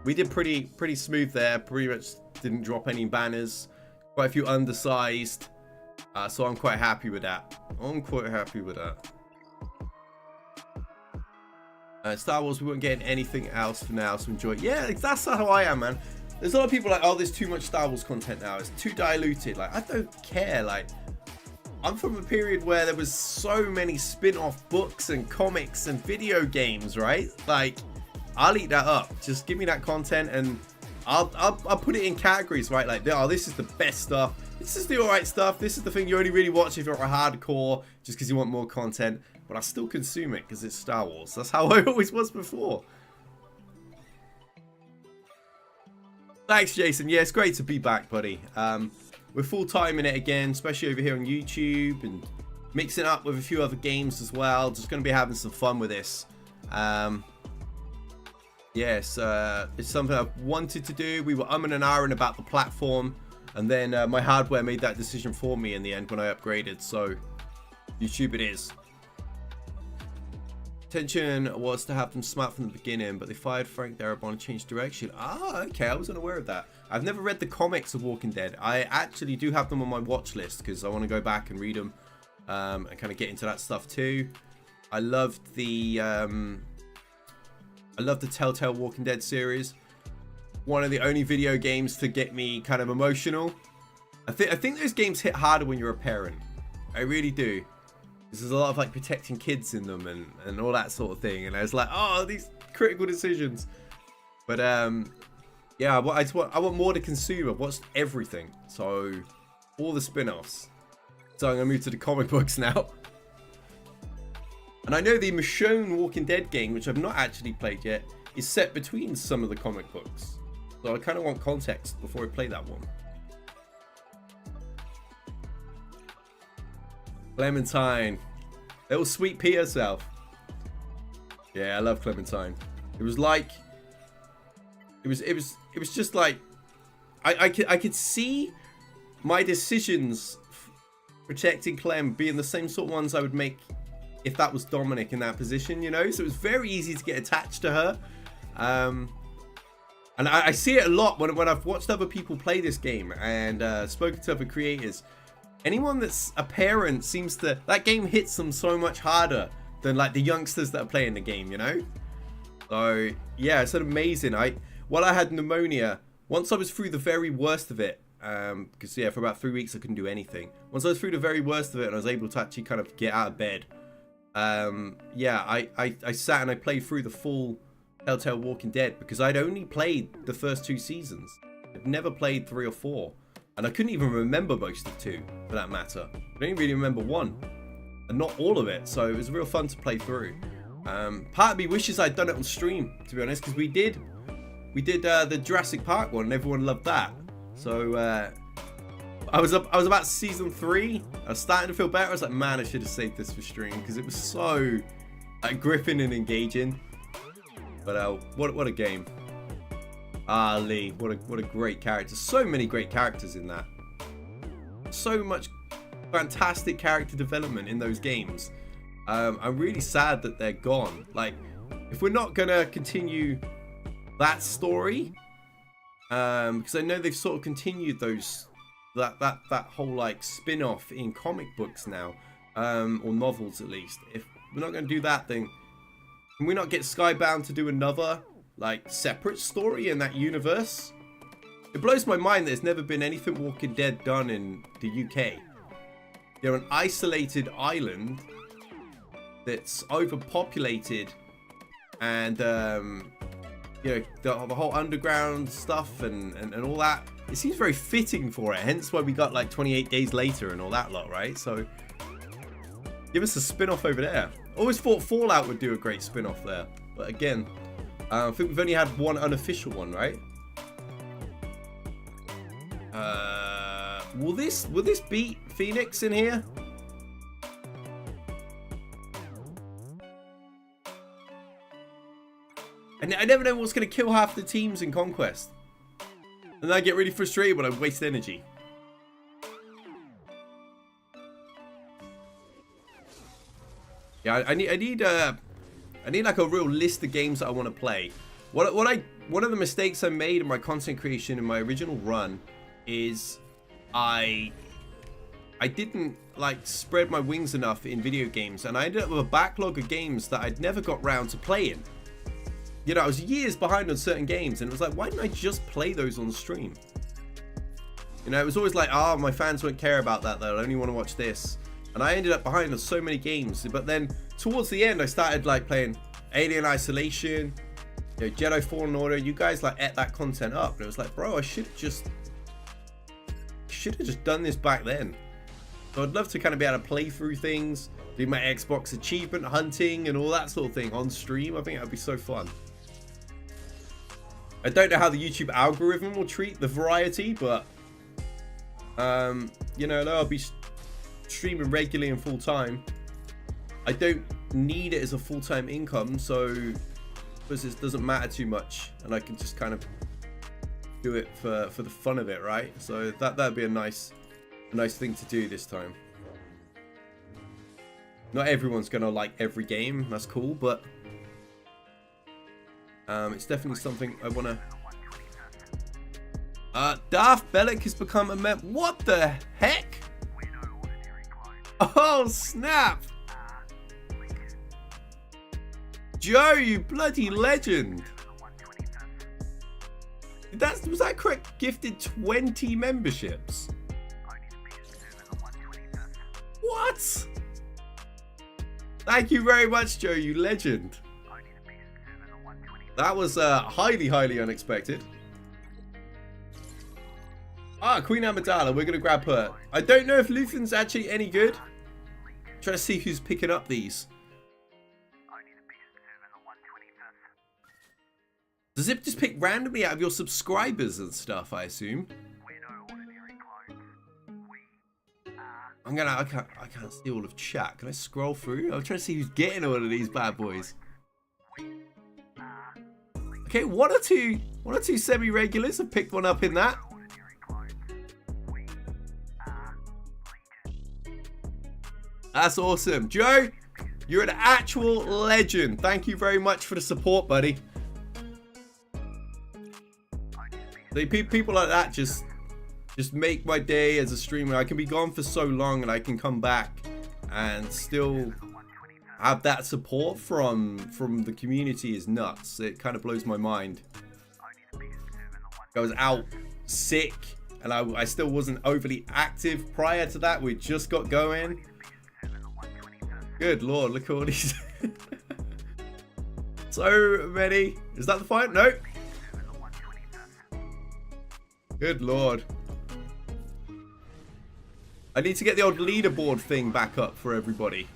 We did pretty smooth there. Pretty much didn't drop any banners. Quite a few undersized. So I'm quite happy with that. Star Wars, we weren't getting anything else for now, so enjoy it. Yeah, that's how I am, man. There's a lot of people like, oh, there's too much Star Wars content now. It's too diluted. Like, I don't care. Like, I'm from a period where there was so many spin-off books and comics and video games, right? Like, I'll eat that up. Just give me that content and I'll put it in categories, right? Like, oh, this is the best stuff. This is the alright stuff. This is the thing you only really watch if you're a hardcore, just because you want more content. But I still consume it because it's Star Wars. That's how I always was before. Thanks, Jason. Yeah, it's great to be back, buddy. We're full-time in it again, especially over here on YouTube, and mixing it up with a few other games as well. Just going to be having some fun with this. Yes, it's something I've wanted to do. We were umming and ahhing about the platform, and then my hardware made that decision for me in the end when I upgraded. So, YouTube it is. Intention was to have them smart from the beginning, but they fired Frank Darabont and changed direction. Ah, okay, I wasn't aware of that. I've never read the comics of Walking Dead. I actually do have them on my watch list because I want to go back and read them and kind of get into that stuff too. I loved the Telltale Walking Dead series. One of the only video games to get me kind of emotional. I think those games hit harder when you're a parent. I really do. There's a lot of like protecting kids in them and all that sort of thing. And I was like, oh, these critical decisions. But yeah, I want more to consume. I've watched everything. So all the spin-offs. So I'm going to move to the comic books now. And I know the Michonne Walking Dead game, which I've not actually played yet, is set between some of the comic books. So I kind of want context before I play that one. Clementine. Little sweet pea herself. Yeah, I love Clementine. It was like... It was just like... I could see my decisions protecting Clem being the same sort of ones I would make if that was Dominic in that position, you know? So it was very easy to get attached to her. And I see it a lot when I've watched other people play this game and spoken to other creators. Anyone that's a parent seems to... That game hits them so much harder than like the youngsters that are playing the game, you know? So, yeah, it's amazing. While I had pneumonia, once I was through the very worst of it, because, yeah, for about 3 weeks I couldn't do anything. Once I was through the very worst of it and I was able to actually kind of get out of bed, yeah, I sat and I played through the full Telltale Walking Dead because I'd only played the first 2 seasons. I'd never played 3 or 4. And I couldn't even remember most of 2, for that matter. I don't even really remember 1. And not all of it, so it was real fun to play through. Part of me wishes I'd done it on stream, to be honest, because we did the Jurassic Park one, and everyone loved that. So, I was about season 3. I was starting to feel better. I was like, man, I should have saved this for stream, because it was so gripping and engaging. But what a game. Ah, Lee, what a great character. So many great characters in that. So much fantastic character development in those games. I'm really sad that they're gone. Like, if we're not gonna continue that story, because I know they've sort of continued that whole like spin-off in comic books now, or novels at least. If we're not gonna do that, then can we not get Skybound to do another like separate story in that universe? It blows my mind that there's never been anything Walking Dead done in the UK. They're an isolated island that's overpopulated, and you know, the whole underground stuff and all that. It seems very fitting for it, hence why we got like 28 Days Later and all that lot, right? So give us a spin-off over there. Always thought Fallout would do a great spin-off there, but again, I think we've only had one unofficial one, right? Will this beat Phoenix in here? And I never know what's going to kill half the teams in Conquest. And I get really frustrated when I waste energy. Yeah, I need like a real list of games that I want to play. One of the mistakes I made in my content creation in my original run is I didn't like spread my wings enough in video games, and I ended up with a backlog of games that I'd never got round to playing. You know, I was years behind on certain games, and it was like, why didn't I just play those on stream? You know, it was always like, oh, my fans won't care about that, they'll only want to watch this. And I ended up behind on so many games, but then towards the end, I started like playing Alien Isolation, You know, Jedi Fallen Order, you guys like ate that content up. And it was like, bro, I should have just done this back then. So I'd love to kind of be able to play through things, do my Xbox achievement hunting and all that sort of thing on stream. I think that'd be so fun. I don't know how the YouTube algorithm will treat the variety, but you know, I'll be streaming regularly and full time. I don't need it as a full-time income, so because it doesn't matter too much, and I can just kind of do it for the fun of it, right? So that'd be a nice thing to do this time. Not everyone's gonna like every game, that's cool, but it's definitely something I wanna. Darth Bellic has become a member. What the heck? Oh snap! Joe, you bloody legend! Was that correct? Gifted 20 memberships. What? Thank you very much, Joe, you legend. That was highly unexpected. Ah, Queen Amidala, we're gonna grab her. I don't know if Luthen's actually any good. Trying to see who's picking up these. Does it just pick randomly out of your subscribers and stuff, I assume? I can't see all of chat. Can I scroll through? I'm trying to see who's getting all of these bad boys. Okay, one or two semi-regulars have picked one up in that. That's awesome. Joe, you're an actual legend. Thank you very much for the support, buddy. People like that just make my day as a streamer. I can be gone for so long and I can come back and still have that support from the community is nuts. It kind of blows my mind. I was out sick and I still wasn't overly active prior to that. We just got going. Good lord, look at all these. So many. Is that the fight? No. Good lord. I need to get the old leaderboard thing back up for everybody.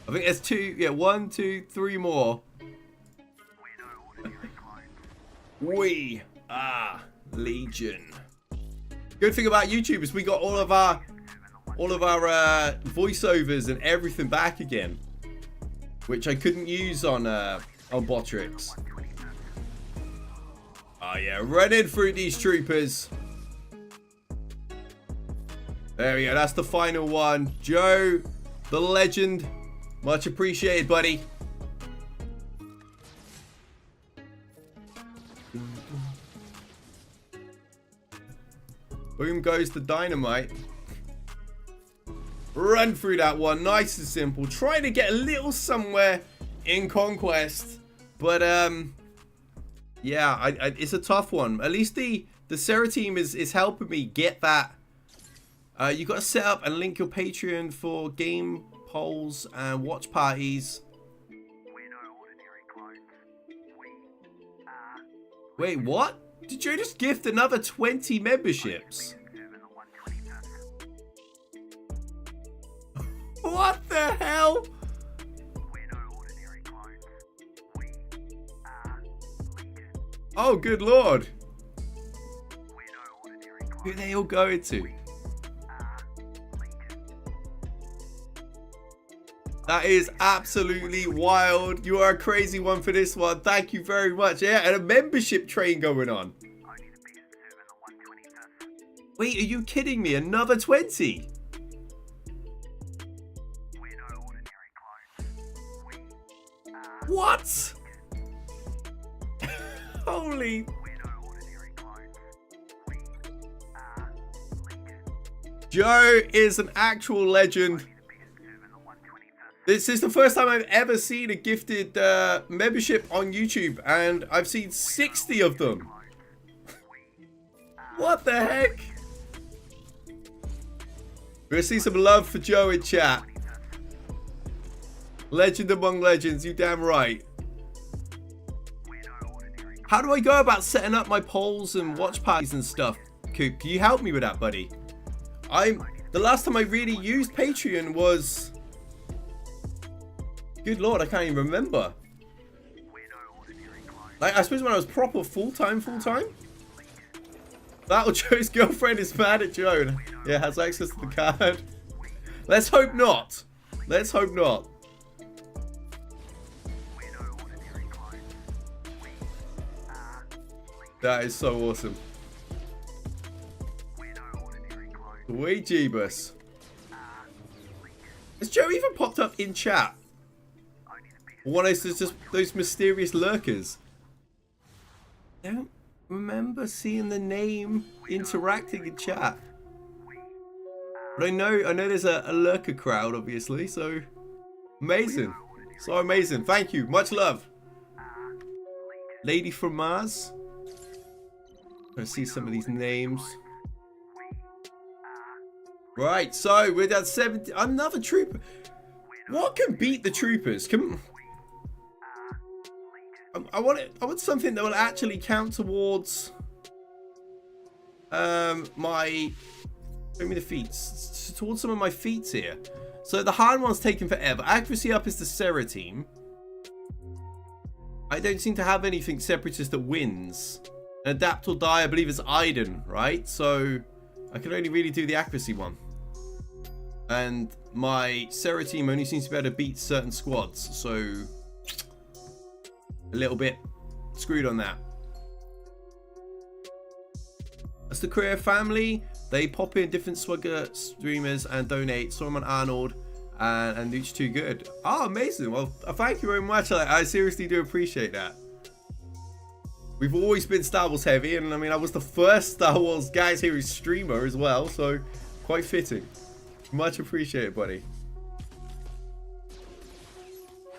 I think there's two, yeah, 1, 2, 3 more. We are Legion. Good thing about YouTube is we got all of our voiceovers and everything back again, which I couldn't use on Botrix. Oh yeah, running through these troopers. There we go, that's the final one. Joe, the legend. Much appreciated, buddy. Boom goes the dynamite. Run through that one, nice and simple. Trying to get a little somewhere in Conquest, but yeah, it's a tough one. At least the Sarah team is helping me get that. You got to set up and link your Patreon for game polls and watch parties. Wait, what? Did you just gift another 20 memberships? What the hell? Oh, good lord. Who are they all going to? That is absolutely wild. You are a crazy one for this one. Thank you very much. Yeah, and a membership train going on. Wait, are you kidding me? Another 20? What? Holy. Joe is an actual legend. This is the first time I've ever seen a gifted membership on YouTube, and I've seen 60 of them. What the heck? We're gonna see some love for Joe in chat. Legend among legends, you damn right. How do I go about setting up my polls and watch parties and stuff? Coop, can you help me with that, buddy? The last time I really used Patreon was... Good lord, I can't even remember. Like, I suppose when I was proper full-time? That'll Joe's girlfriend is mad at Joe. Yeah, has access to the card. Let's hope not. Let's hope not. That is so awesome. Way Jeebus. Has Joe even popped up in chat? Or one of those just those mysterious lurkers? I don't remember seeing the name interacting in chat. But I know there's a lurker crowd, obviously, so amazing. So amazing. Thank you. Much love. Lady from Mars. I see some of these names. Right, so we're down 70. Another trooper. What can beat the troopers? I want something that will actually count towards my. Show me the feats. Towards some of my feats here. So the hard one's taken forever. Accuracy up is the Sarah team. I don't seem to have anything separatist that wins. Adapt or die, I believe, is Iden, right? So I can only really do the accuracy one. And my Sarah team only seems to be able to beat certain squads, so a little bit screwed on that. That's the Career family. They pop in different SWGOH streamers and donate. Solomon Arnold and Nooch Too Good. Oh, amazing. Well, thank you very much. I seriously do appreciate that. We've always been Star Wars heavy, and I mean, I was the first Star Wars Guys Heroes streamer as well, so quite fitting. Much appreciated, buddy.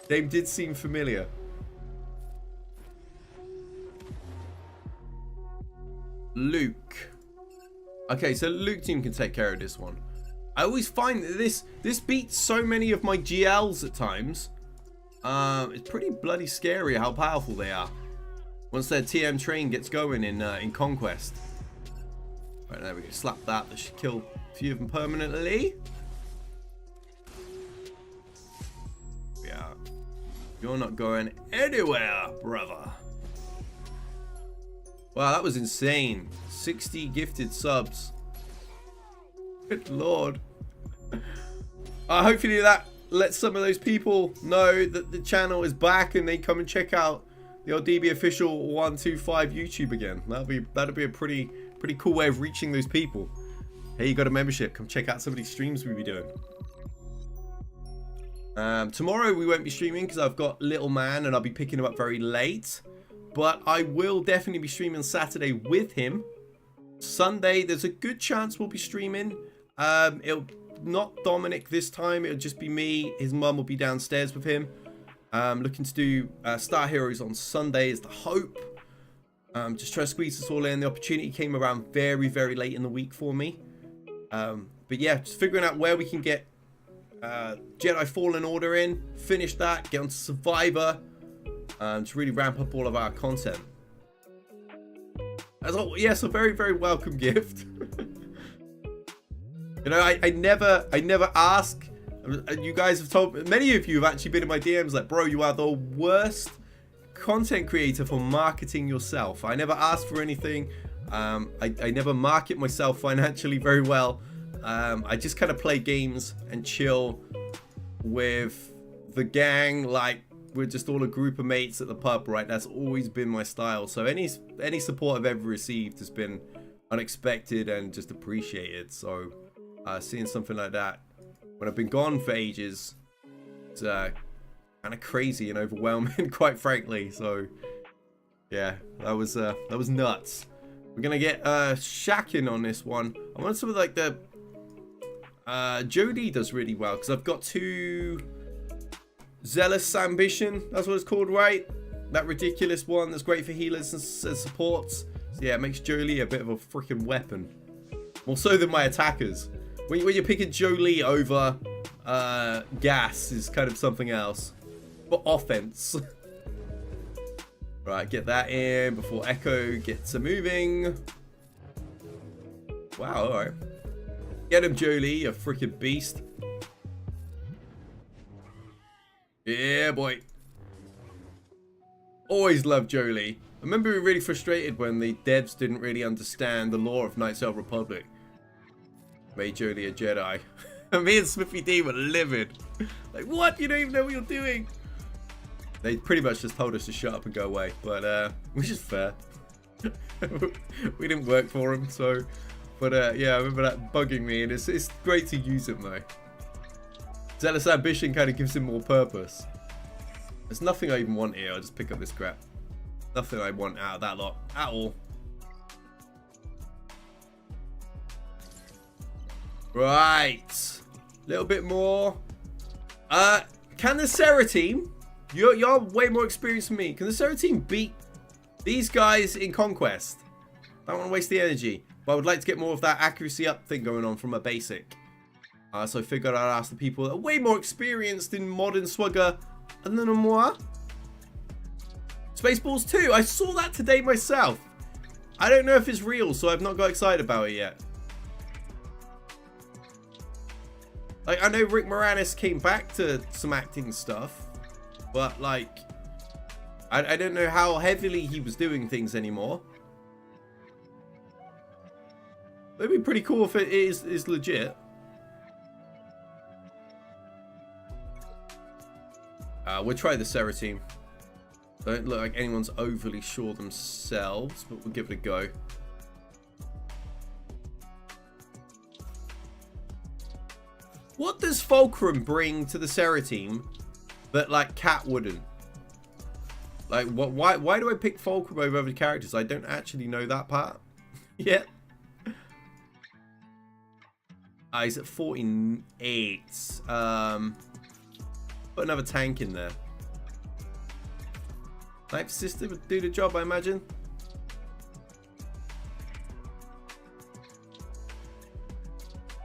Name did seem familiar. Luke. Okay, so Luke team can take care of this one. I always find that this beats so many of my GLs at times. It's pretty bloody scary how powerful they are once their TM train gets going in Conquest. Right, there we go. Slap that. That should kill a few of them permanently. Yeah. You're not going anywhere, brother. Wow, that was insane. 60 gifted subs. Good lord. Hopefully that lets some of those people know that the channel is back and they come and check out the old DB official 125 YouTube again. That'd be a pretty cool way of reaching those people. Hey, you got a membership? Come check out some of these streams we'll be doing. Tomorrow we won't be streaming because I've got little man and I'll be picking him up very late. But I will definitely be streaming Saturday with him. Sunday, there's a good chance we'll be streaming. It'll not Dominic this time. It'll just be me. His mum will be downstairs with him. Looking to do Star Heroes on Sunday is the hope. Just trying to squeeze this all in. The opportunity came around very, very late in the week for me. But yeah, just figuring out where we can get Jedi Fallen Order in. Finish that. Get onto Survivor. To really ramp up all of our content. As well, yes, a very, very welcome gift. You know, I never ask. You guys have told, many of you have actually been in my DMs like, bro, you are the worst content creator for marketing yourself. I never ask for anything. I never market myself financially very well. I just kind of play games and chill with the gang, like we're just all a group of mates at the pub, right? That's always been my style. So any support I've ever received has been unexpected and just appreciated. So seeing something like that when I've been gone for ages, it's kind of crazy and overwhelming, quite frankly. So yeah, that was nuts. We're gonna get Shaq in on this one. I want some of like the Jody does really well because I've got two Zealous Ambition, that's what it's called, right? That ridiculous one that's great for healers and supports. So yeah, it makes Jolie a bit of a freaking weapon. More so than my attackers. When you're picking Jolie over Gas is kind of something else. But offense. Right, get that in before Echo gets a moving. Wow, alright. Get him, Jolie, you freaking beast. Yeah, boy. Always loved Jolie. I remember being really frustrated when the devs didn't really understand the lore of Knights of the Republic. Made Jolie a Jedi. Me and Smithy D were livid. Like, what? You don't even know what you're doing. They pretty much just told us to shut up and go away. But, which is fair. We didn't work for them, so... But, yeah, I remember that bugging me, and it's great to use him, though. Zealous Ambition kind of gives him more purpose. There's nothing I even want here. I'll just pick up this crap. Nothing I want out of that lot. At all. Right. A little bit more. Can the Sarah team... You're way more experienced than me. Can the Sarah team beat these guys in Conquest? I don't want to waste the energy. But I would like to get more of that accuracy up thing going on from a basic. So I figured I'd ask the people that are way more experienced in modern Swugger and then moi. Spaceballs 2. I saw that today myself. I don't know if it's real, so I've not got excited about it yet. Like, I know Rick Moranis came back to some acting stuff. But, like, I don't know how heavily he was doing things anymore. It'd be pretty cool if it is legit. We'll try the Sarah team. Don't look like anyone's overly sure themselves, but we'll give it a go. What does Fulcrum bring to the Sarah team that, like, Cat wouldn't? Like, what? Why do I pick Fulcrum over other characters? I don't actually know that part yet. He's at 48. Put another tank in there. Knife Sister would do the job, I imagine.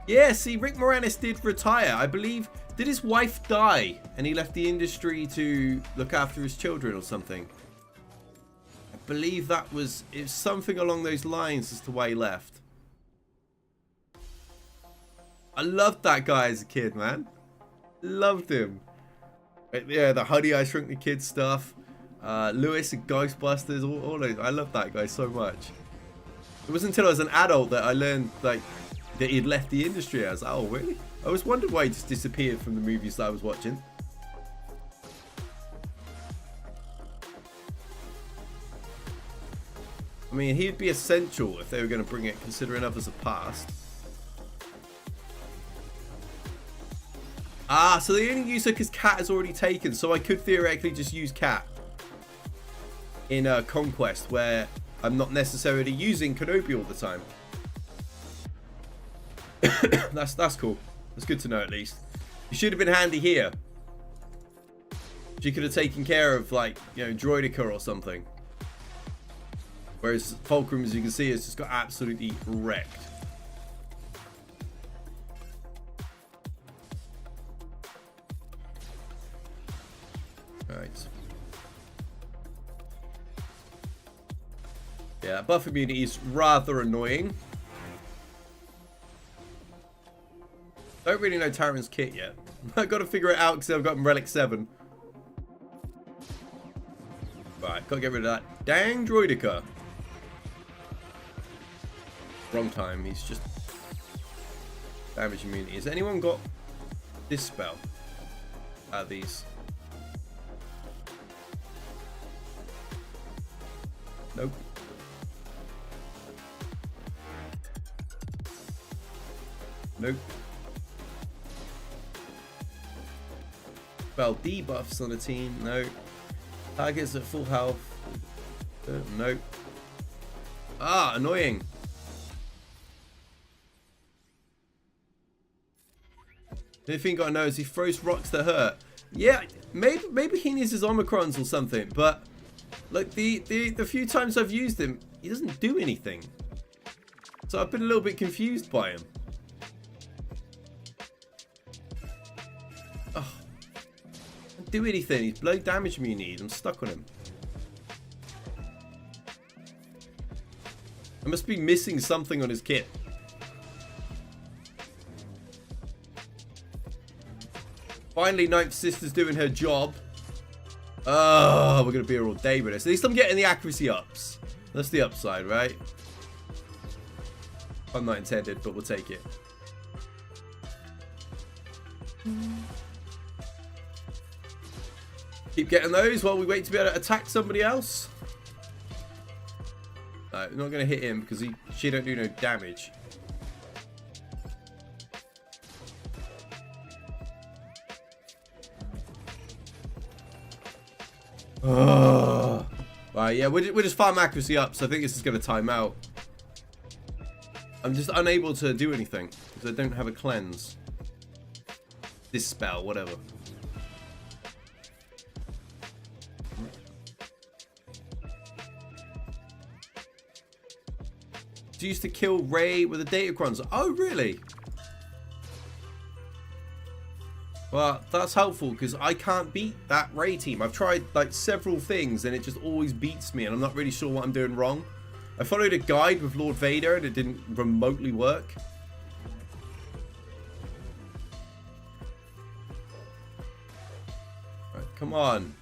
Yeah, see, Rick Moranis did retire. I believe, did his wife die and he left the industry to look after his children or something? I believe that was, it was something along those lines as to why he left. I loved that guy as a kid, man. Loved him. Yeah, the Honey I Shrunk the Kid stuff. Lewis and Ghostbusters, all those. I love that guy so much. It wasn't until I was an adult that I learned, like, that he'd left the industry. I was like, oh, really? I was wondering why he just disappeared from the movies that I was watching. I mean, he'd be essential if they were going to bring it, considering others have passed. Ah, so they only use her because Cat is already taken, so I could theoretically just use Cat in Conquest, where I'm not necessarily using Kenobi all the time. That's cool. That's good to know at least. You should have been handy here. She could have taken care of, like, you know, Droidica or something. Whereas Fulcrum, as you can see, has just got absolutely wrecked. Right. Yeah, buff immunity is rather annoying. Don't really know Taran's kit yet. I've got to figure it out because I've got Relic 7. Right, gotta get rid of that dang Droidica. Wrong time, he's just damage immunity. Has anyone got this spell out of these? Nope. Nope. Spell debuffs on the team. No. Targets at full health. Nope. Ah, annoying. The only thing you gotta know is he throws rocks that hurt. Yeah, maybe he needs his Omicrons or something, but like the few times I've used him, he doesn't do anything. So I've been a little bit confused by him. Oh, don't do anything. He's blow damage immunity. I'm stuck on him. I must be missing something on his kit. Finally, Ninth Sister's doing her job. Oh, we're going to be here all day with this. At least I'm getting the accuracy ups. That's the upside, right? I'm not intended, but we'll take it. Keep getting those while we wait to be able to attack somebody else. No, we're not going to hit him because she don't do no damage. Oh. Right, yeah, we're just farm accuracy up, so I think this is going to time out. I'm just unable to do anything because I don't have a cleanse. Dispel, whatever. Used to kill Ray with a datacrons. Oh, really? Well, that's helpful because I can't beat that Ray team. I've tried like several things and it just always beats me and I'm not really sure what I'm doing wrong. I followed a guide with Lord Vader and it didn't remotely work. Right, come on.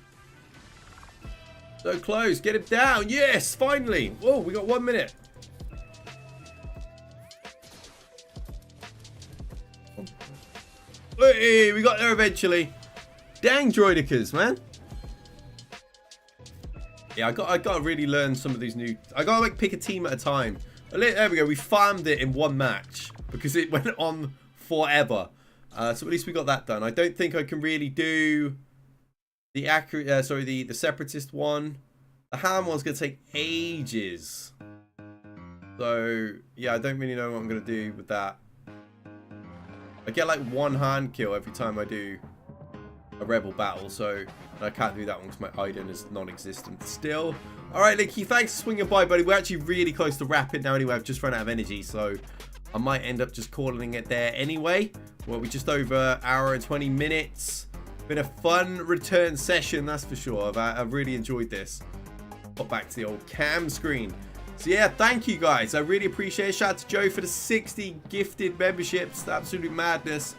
So close. Get him down. Yes, finally. Whoa, we got 1 minute. Hey, we got there eventually. Dang droidicas, man. Yeah, I got to really learn some of these new. I got to like pick a team at a time. There we go. We farmed it in one match because it went on forever. So at least we got that done. I don't think I can really do the accurate. Sorry, the separatist one. The ham one's gonna take ages. So yeah, I don't really know what I'm gonna do with that. I get like 1 hand kill every time I do a rebel battle, so I can't do that one because my Iden is non-existent still. Alright, Linky, thanks for swinging by, buddy. We're actually really close to wrapping now anyway. I've just run out of energy, so I might end up just calling it there anyway. Well, we're just over an hour and 20 minutes. Been a fun return session, that's for sure. I've really enjoyed this. Pop back to the old cam screen. So yeah, thank you guys. I really appreciate it. Shout out to Joe for the 60 gifted memberships. Absolute madness.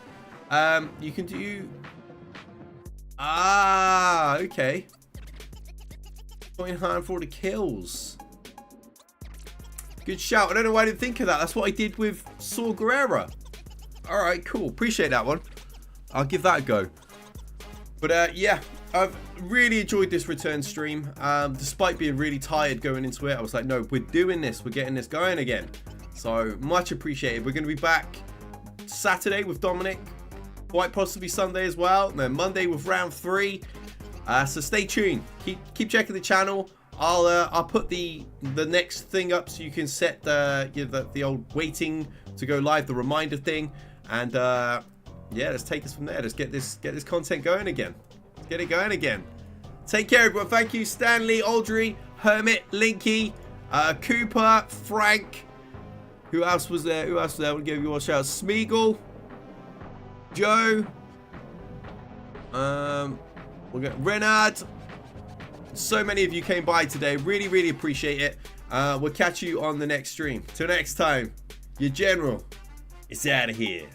You can do... Ah, okay. Point hard for the kills. Good shout. I don't know why I didn't think of that. That's what I did with Saw Gerrera. Alright, cool. Appreciate that one. I'll give that a go. But yeah, I've really enjoyed this return stream. Despite being really tired going into it, I was like, no, we're doing this. We're getting this going again. So much appreciated. We're going to be back Saturday with Dominic. Quite possibly Sunday as well. And then Monday with round 3. So stay tuned. Keep checking the channel. I'll put the next thing up so you can set the old waiting to go live, the reminder thing. And yeah, let's take this from there. Let's get this content going again. Let's get it going again. Take care, everyone. Thank you, Stanley, Aldry, Hermit, Linky, Cooper, Frank. Who else was there? We'll give you all a shout. Smeagol, Joe. We'll get Renard. So many of you came by today. Really, really appreciate it. We'll catch you on the next stream. Till next time, your general is out of here.